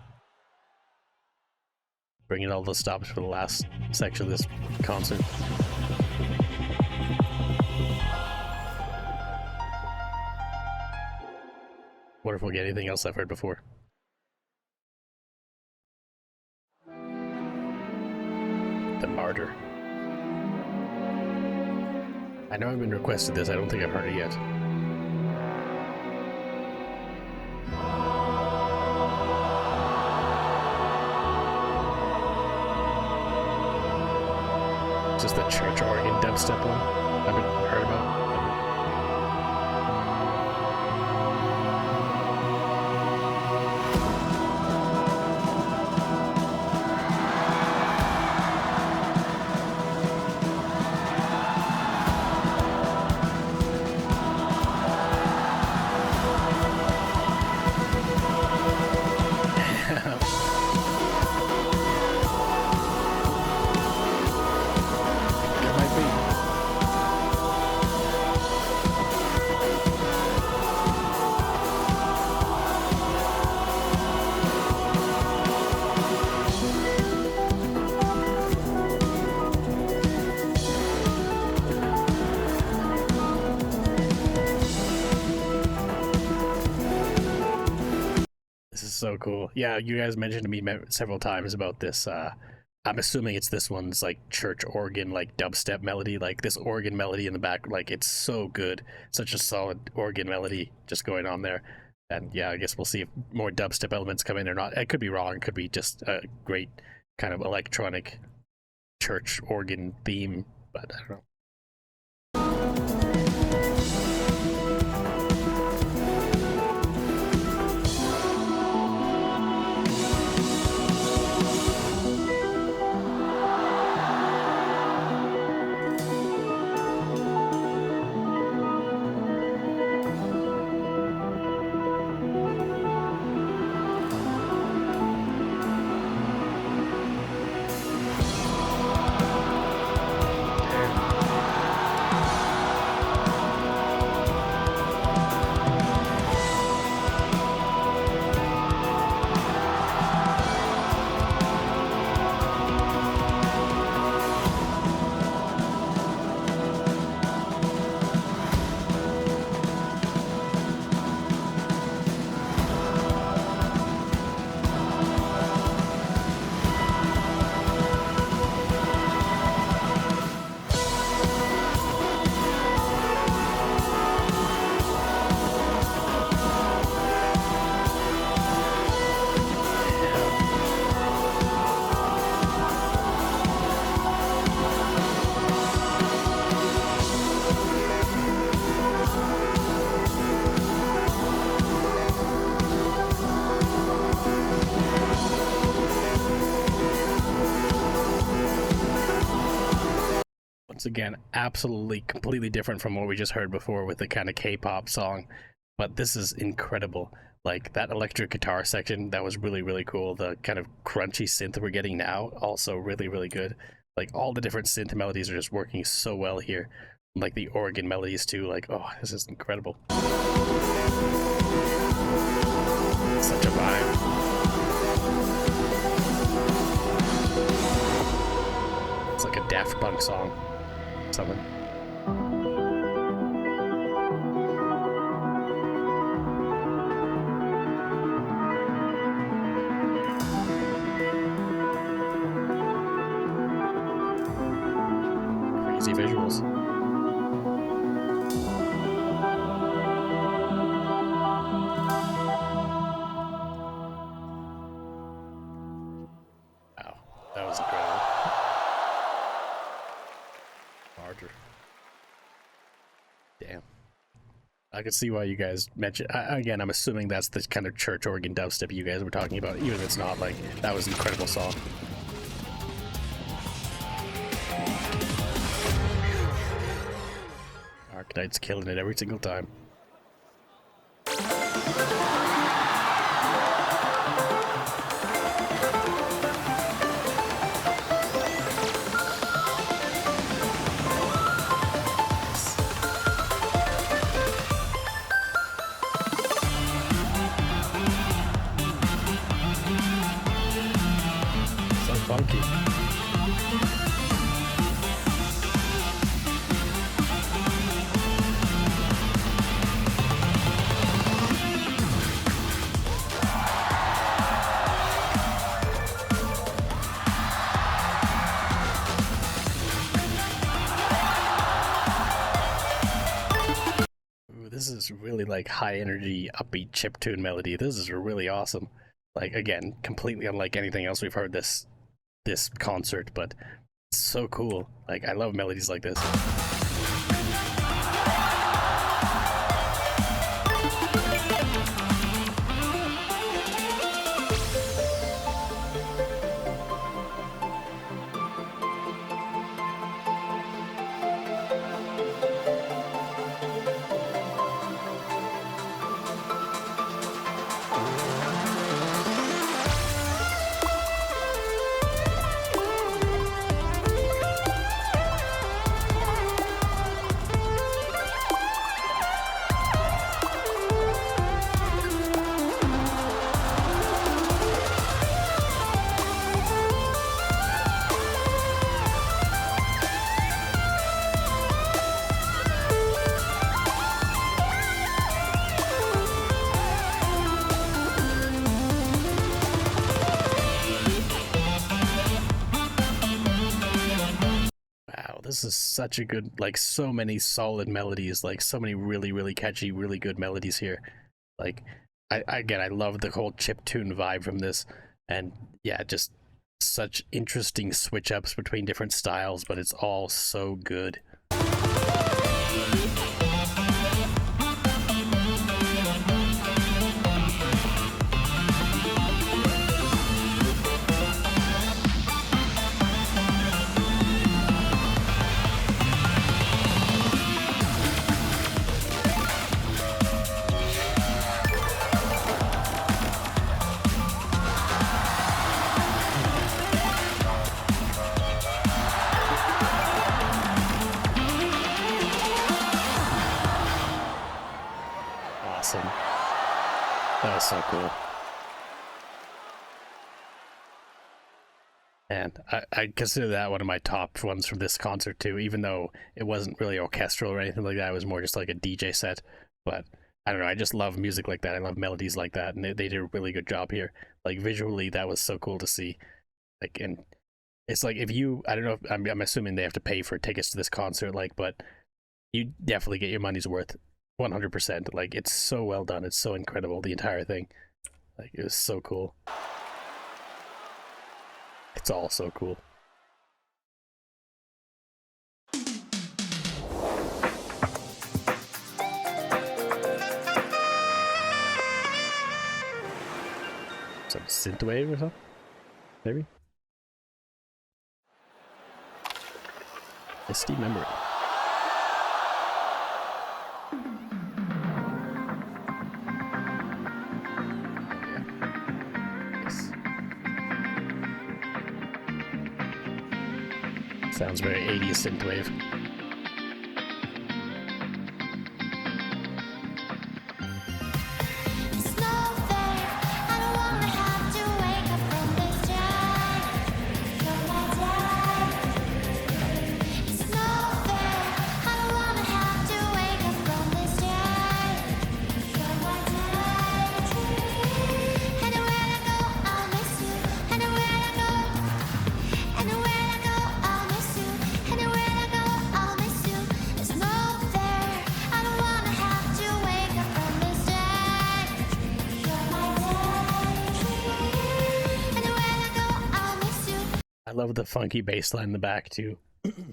A: Bringing all the stops for the last section of this concert. What if we'll get anything else I've heard before? The Martyr. I know I've been requested this, I don't think I've heard it yet. Is this the church organ dubstep one I've been heard about? So cool. Yeah, you guys mentioned to me several times about this. I'm assuming it's this one's like church organ, like dubstep melody, like this organ melody in the back. Like, it's so good. Such a solid organ melody just going on there. And yeah, I guess we'll see if more dubstep elements come in or not. I could be wrong. It could be just a great kind of electronic church organ theme, but I don't know. Once again, absolutely completely different from what we just heard before with the kind of K-pop song, but this is incredible. Like that electric guitar section, that was really, really cool. The kind of crunchy synth we're getting now, also really, really good. Like all the different synth melodies are just working so well here. Like the organ melodies too, like, oh, this is incredible. Such a vibe. It's like a Daft Punk song. Something. Crazy visuals. Wow, that was incredible. Martyr. Damn. I can see why you guys mentioned. Again, I'm assuming that's the kind of church organ dubstep you guys were talking about, even if it's not. Like, that was an incredible song. Arknights killing it every single time. So funky. This is really like high energy, upbeat chiptune melody. This is really awesome. Like, again, completely unlike anything else we've heard this concert, but it's so cool. Like, I love melodies like this. This is such a good, like, so many solid melodies, like so many really, really catchy, really good melodies here. Like, I love the whole chiptune vibe from this, and yeah, just such interesting switch ups between different styles, but it's all so good. That was so cool. And I consider that one of my top ones from this concert too, even though it wasn't really orchestral or anything like that. It was more just like a DJ set. But I don't know, I just love music like that. I love melodies like that, and they did a really good job here. Like, visually, that was so cool to see. Like, and it's like, if you, I don't know, I'm assuming they have to pay for tickets to this concert, like, but you definitely get your money's worth. 100%. Like, it's so well done. It's so incredible, the entire thing. Like, it was so cool. It's all so cool. Some synthwave or something? Maybe? Misty Memory. Sounds very 80s synthwave. I love the funky bass line in the back too,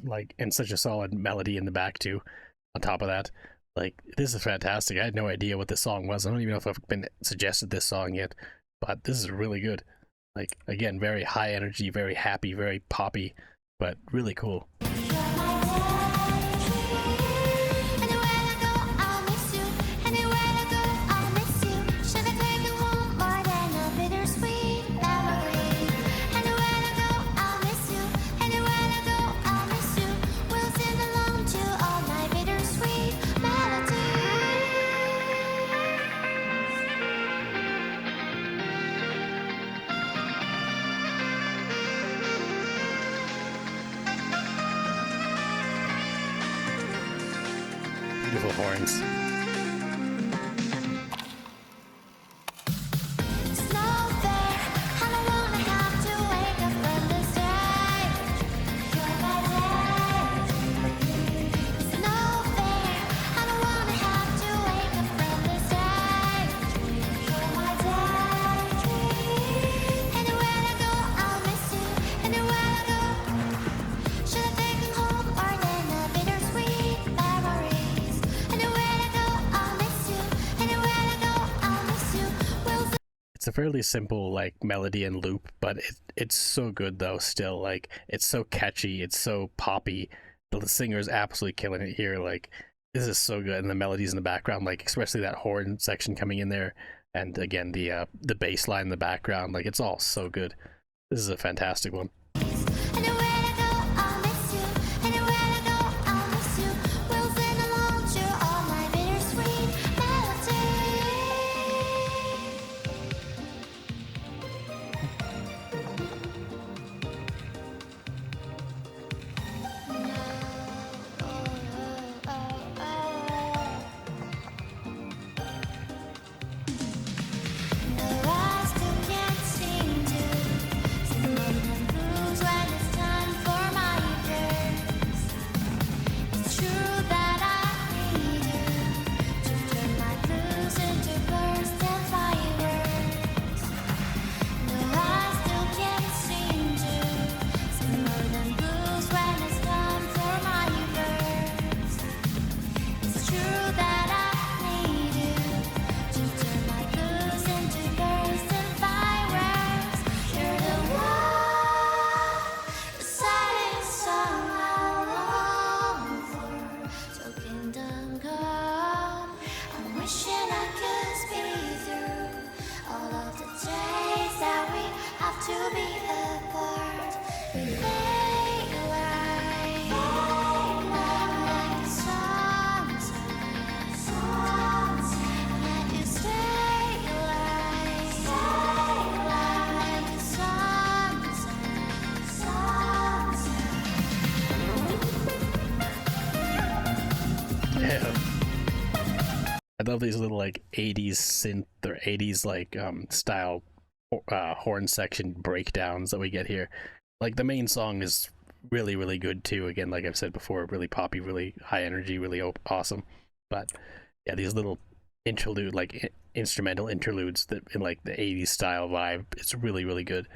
A: like, and such a solid melody in the back too. On top of that, like, this is fantastic. I had no idea what this song was. I don't even know if I've been suggested this song yet, but this is really good. Like, again, very high energy, very happy, very poppy, but really cool. Beautiful horns. It's a fairly simple, like, melody and loop, but it's so good though still. Like, it's so catchy, it's so poppy. The singer's absolutely killing it here. Like, this is so good, and the melodies in the background, like, especially that horn section coming in there, and again the bass line in the background, like, it's all so good. This is a fantastic one. I love these little, like, 80s synth or 80s, like, style horn section breakdowns that we get here. Like, the main song is really, really good too. Again, like I've said before, really poppy, really high energy, really awesome. But yeah, these little interlude, like, instrumental interludes that in, like, the 80s style vibe, it's really, really good.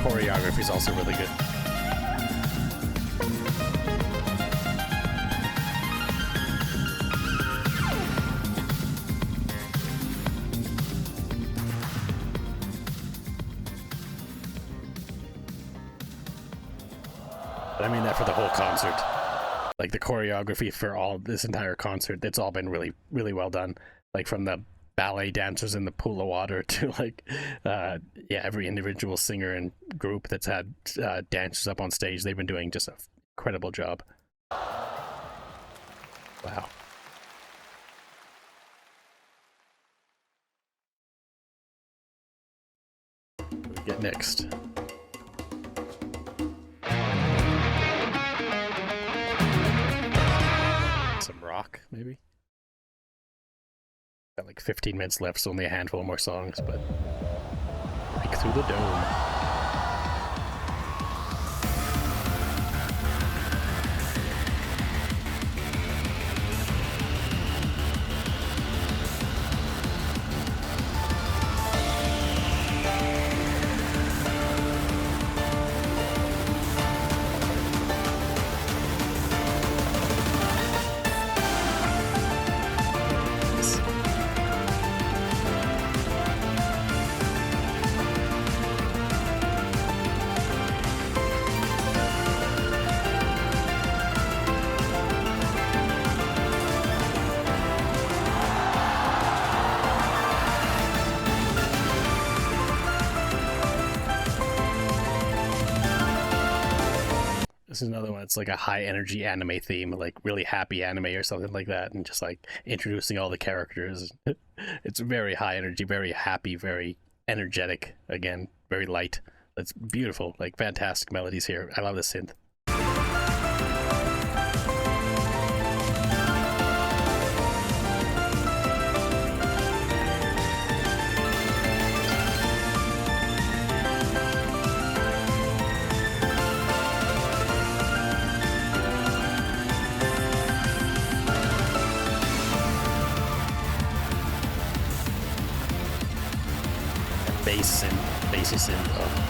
A: Choreography is also really good. But I mean that for the whole concert. Like the choreography for all this entire concert, it's all been really, really well done. Like from the ballet dancers in the pool of water to like, every individual singer and group that's had dancers up on stage. They've been doing just an incredible job. Wow. What do we get next? Some rock, maybe? Got like 15 minutes left, so only a handful more songs, but break through the dome. This is another one. It's like a high energy anime theme, like really happy anime or something like that, and just like introducing all the characters. It's very high energy, very happy, very energetic. Again, very light. It's beautiful, like fantastic melodies here. I love this synth. Bassy synth. Oh.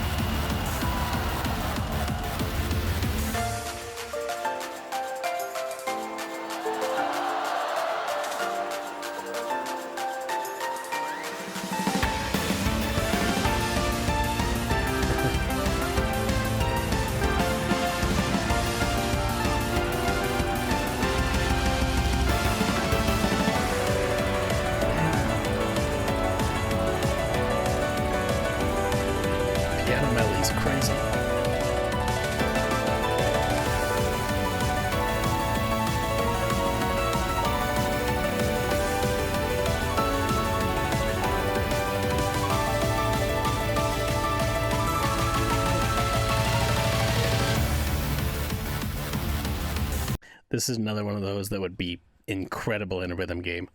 A: This is another one of those that would be incredible in a rhythm game.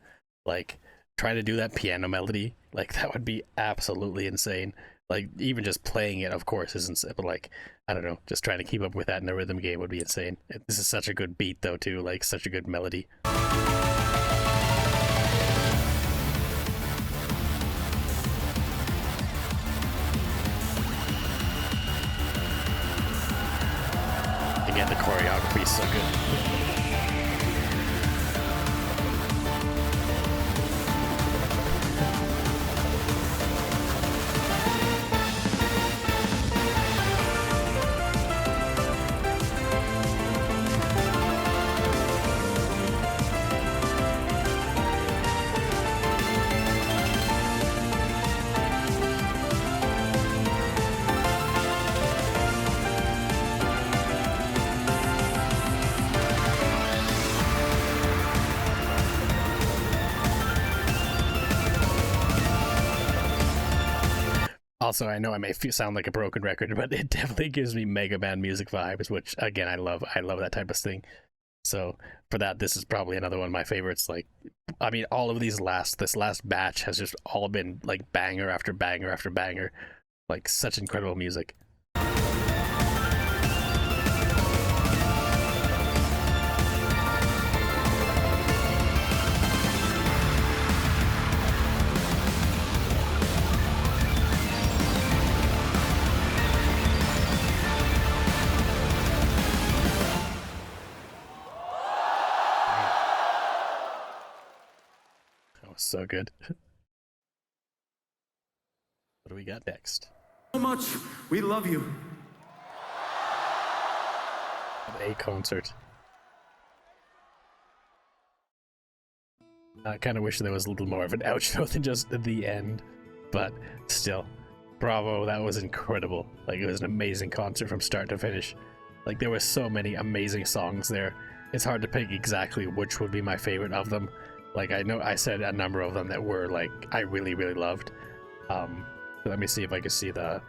A: Like, try to do that piano melody. Like, that would be absolutely insane. Like, even just playing it, of course, isn't, but like, I don't know, just trying to keep up with that in a rhythm game would be insane. This is such a good beat, though, too. Like, such a good melody. Again, the choreography is so good. Also, I know I may sound like a broken record, but it definitely gives me Mega Man music vibes, which again I love. I love that type of thing. So for that, this is probably another one of my favorites. Like, I mean, all of this last batch has just all been like banger after banger after banger, like such incredible music. So good. What do we got next?
I: So much. We love you.
A: A concert. I kind of wish there was a little more of an outro than just the end, but still, bravo, that was incredible. Like, it was an amazing concert from start to finish. Like, there were so many amazing songs there. It's hard to pick exactly which would be my favorite of them. Like, I know I said a number of them that were, like, I really, really loved. Let me see if I can see the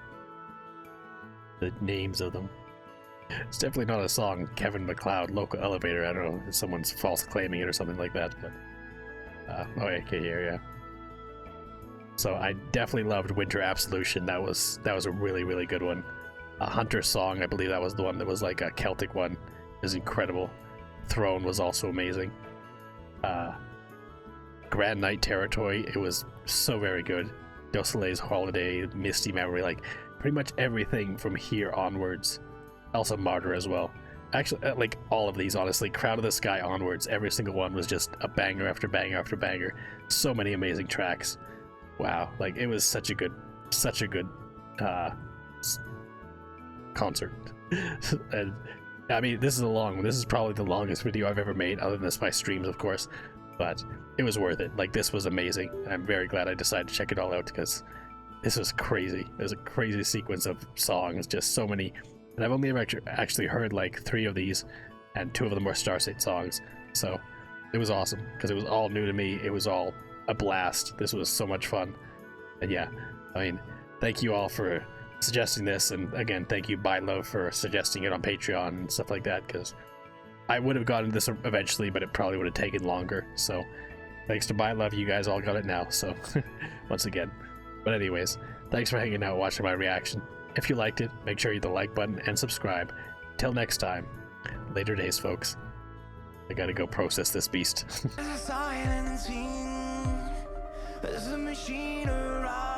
A: names of them. It's definitely not a song, Kevin MacLeod, Local Elevator. I don't know if someone's false claiming it or something like that, but oh, okay, here, yeah. So I definitely loved Winter Absolution. That was a really, really good one. A Hunter Song, I believe that was the one that was like a Celtic one. It was incredible. Throne was also amazing. Grand Knight Territory, it was so very good. Dossoles Holiday, Misty Memory, like pretty much everything from here onwards. Also Martyr as well. Actually, like all of these, honestly, Crown of the Sky onwards, every single one was just a banger after banger after banger. So many amazing tracks. Wow, like it was such a good concert. And I mean, this is a long one. This is probably the longest video I've ever made, other than this my streams, of course. But it was worth it. Like, this was amazing. I'm very glad I decided to check it all out because this was crazy. There's a crazy sequence of songs, just so many. And I've only ever actually heard like 3 of these, and 2 of them were Starset songs. So it was awesome because it was all new to me. It was all a blast. This was so much fun. And yeah, I mean, thank you all for suggesting this. And again, thank you, By Love, for suggesting it on Patreon and stuff like that, because I would have gotten this eventually, but it probably would have taken longer. So thanks to By Love, you guys all got it now. So once again. But anyways, thanks for hanging out, watching my reaction. If you liked it, make sure you hit the like button and subscribe. Till next time, later days, folks. I gotta go process this beast.
I: There's a silencing, there's a machine around.